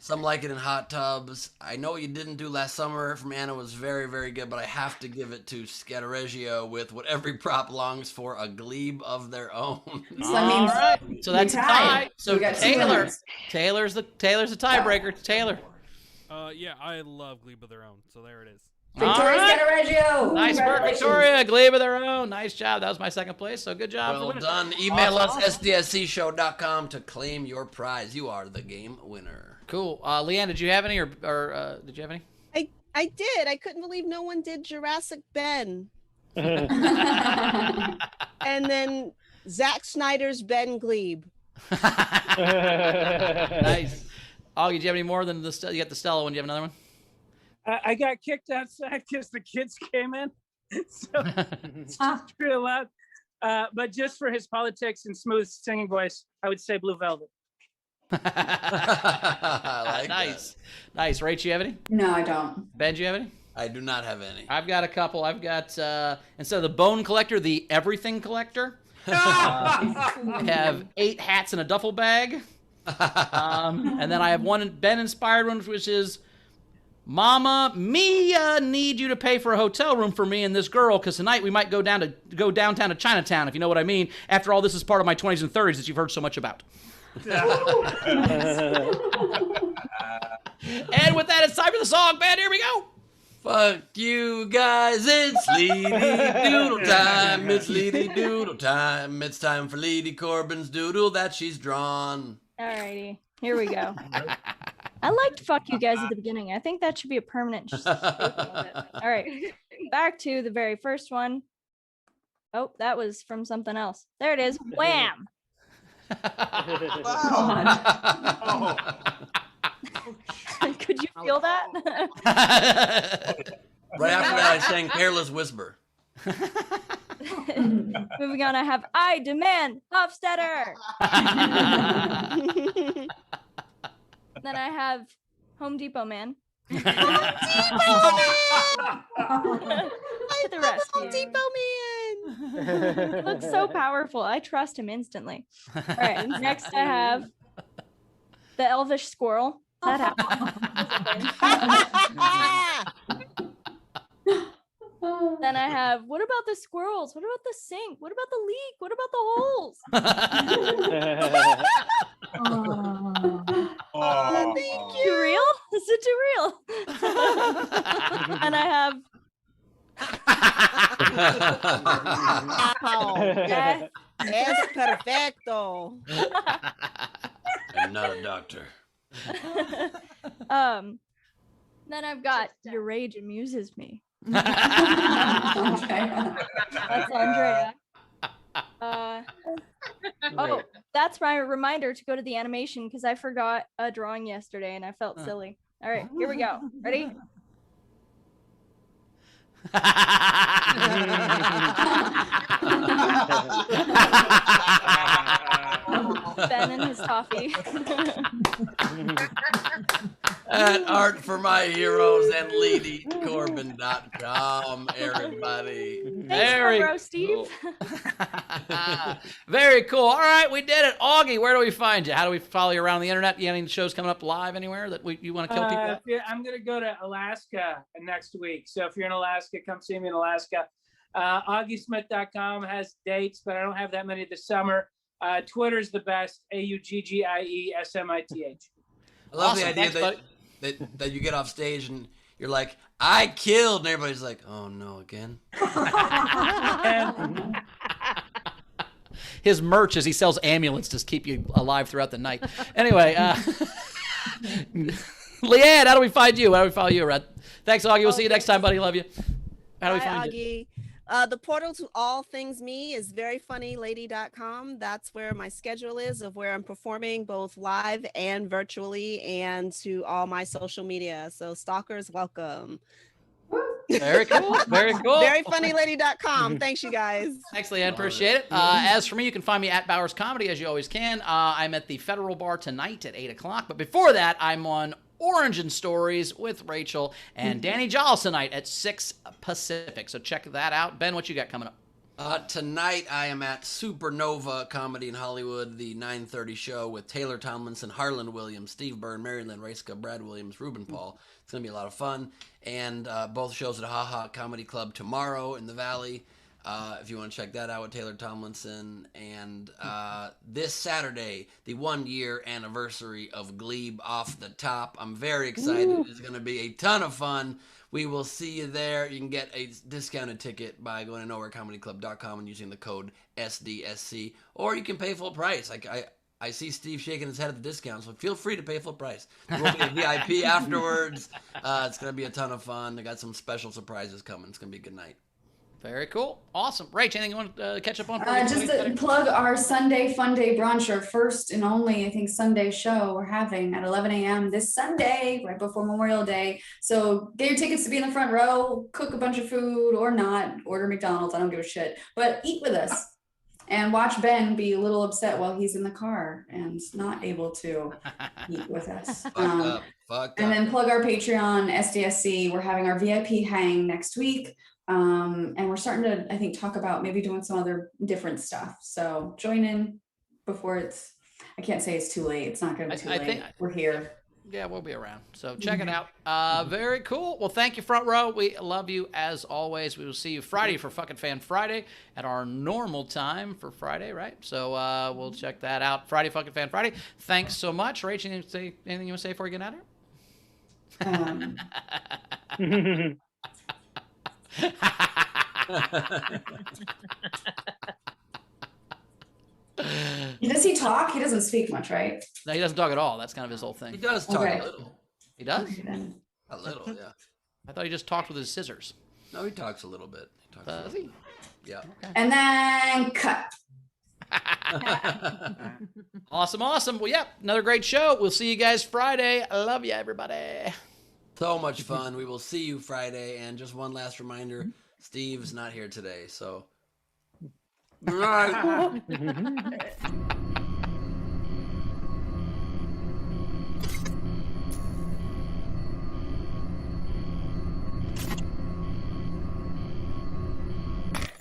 Some Like It in Hot Tubs. I Know What You Didn't Do Last Summer from Anna was very, very good, but I have to give it to Scattereggio with What Every Prop Longs For, A Glebe of Their Own. So that means All right. So that's a tie. So We got two winners. Taylor's the tiebreaker. Taylor. Yeah, I love Glebe of Their Own, so there it is. Victoria Scattereggio. Nice work, Victoria. Glebe of Their Own. Nice job. That was my second place, so good job. Well done. Email us, sdscshow.com, to claim your prize. You are the game winner. Cool. Leighann, did you have any, or did you have any? I did. I couldn't believe no one did Jurassic Ben. And then Zack Snyder's Ben Glebe. Nice. Oh, did you have any more than the? You got the Stella one. Do you have another one? I got kicked outside because the kids came in. So it's just real loud. But just for his politics and smooth singing voice, I would say Blue Velvet. I like Nice. Nice. Rach, you have any? No, I don't. Ben, do you have any? I do not have any. I've got a couple. I've got, instead of the bone collector, the everything collector. I have 8 hats in a duffel bag. And then I have one Ben-inspired one, which is, Mama, me need you to pay for a hotel room for me and this girl, because tonight we might go downtown to Chinatown, if you know what I mean. After all, this is part of my 20s and 30s that you've heard so much about. And with that, it's time for the song, man. Here we go. Fuck you guys, it's Leedy Doodle time. It's Leedy Doodle time. It's time for Leedy Corbin's doodle that she's drawn. Alrighty, here we go. I liked "fuck you guys" at the beginning. I think that should be a permanent statement of it. All right, back to the very first one. Oh, that was from something else. There it is. Wham! Could you feel that? Right after that, I sang Careless Whisper. Moving on, I have I Demand Hofstetter. Then I have Home Depot Man. To the rescue. Home Depot Man. He looks so powerful. I trust him instantly. All right, next I have the Elvish Squirrel. That happened. Then I have, what about the squirrels? What about the sink? What about the leak? What about the holes? Thank you. Too real? Is it too real? And I have Es perfecto. I'm not a doctor. Then I've got your rage amuses me. Andrea. That's Andrea. Oh, that's my reminder to go to the animation because I forgot a drawing yesterday and I felt silly. All right, here we go. Ready? Ben and his toffee. At Art for My Heroes and LeeDcorbin.com, everybody. Thanks, bro, Steve. Very cool. All right, we did it. Augie, where do we find you? How do we follow you around the internet? You have any shows coming up live anywhere that you want to kill people at? I'm going to go to Alaska next week. So if you're in Alaska, come see me in Alaska. AuggieSmith.com has dates, but I don't have that many this summer. Twitter's the best, AuggieSmith. I love Awesome. the idea Thanks, that you get off stage and you're like, I killed, and everybody's like, oh no, again. His merch is he sells amulets to keep you alive throughout the night. Anyway, Leighann, how do we find you? How do we follow you, Red? Thanks, Augie. We'll see you next time, buddy. Love you. How do we find you? Augie. The portal to all things me is veryfunnylady.com. That's where my schedule is of where I'm performing both live and virtually, and to all my social media. So stalkers, welcome. Very cool. Very cool. Veryfunnylady.com. Thanks, you guys. Thanks, Leighann. Appreciate it. As for me, you can find me at Bowers Comedy, as you always can. I'm at the Federal Bar tonight at 8 o'clock. But before that, I'm on Origin Stories with Rachel and Danny Giles tonight at 6 Pacific. So check that out. Ben, what you got coming up? Tonight I am at Supernova Comedy in Hollywood, the 9:30 show with Taylor Tomlinson, Harlan Williams, Steve Byrne, Mary Lynn Raiska, Brad Williams, Ruben Paul. It's going to be a lot of fun. And both shows at Ha Ha Comedy Club tomorrow in the Valley. If you want to check that out with Taylor Tomlinson. And this Saturday, the 1-year anniversary of Glebe Off the Top. I'm very excited. Woo. It's going to be a ton of fun. We will see you there. You can get a discounted ticket by going to nowherecomedyclub.com and using the code SDSC. Or you can pay full price. I see Steve shaking his head at the discount, so feel free to pay full price. There will be a VIP afterwards. It's going to be a ton of fun. They got some special surprises coming. It's going to be a good night. Very cool. Awesome. Rach, anything you want to catch up on? Just to plug our Sunday Fun Day brunch, our first and only, I think, Sunday show we're having at 11 a.m. this Sunday, right before Memorial Day. So get your tickets to be in the front row, cook a bunch of food or not, order McDonald's, I don't give a shit, but eat with us and watch Ben be a little upset while he's in the car and not able to eat with us. And then plug our Patreon, SDSC. We're having our VIP hang next week. And we're starting to, I think, talk about maybe doing some other different stuff. So join in before I can't say it's too late. It's not going to be too late. We're here. Yeah, we'll be around. So check it out. Very cool. Well, thank you, Front Row. We love you as always. We will see you Friday for Fucking Fan Friday at our normal time for Friday, right? So we'll check that out. Friday, Fucking Fan Friday. Thanks so much. Rach, anything you want to say before we get out of here? Does he talk? He doesn't speak much, right? No, he doesn't talk at all. That's kind of his whole thing. He does talk Okay. a little. He does? A little, yeah. I thought he just talked with his scissors. No, he talks a little bit. He talks Does he? Yeah. And then cut. Awesome. Well, yeah, another great show. We'll see you guys Friday. I love you, everybody. So much fun. We will see you Friday. And just one last reminder, Steve's not here today, so. All right.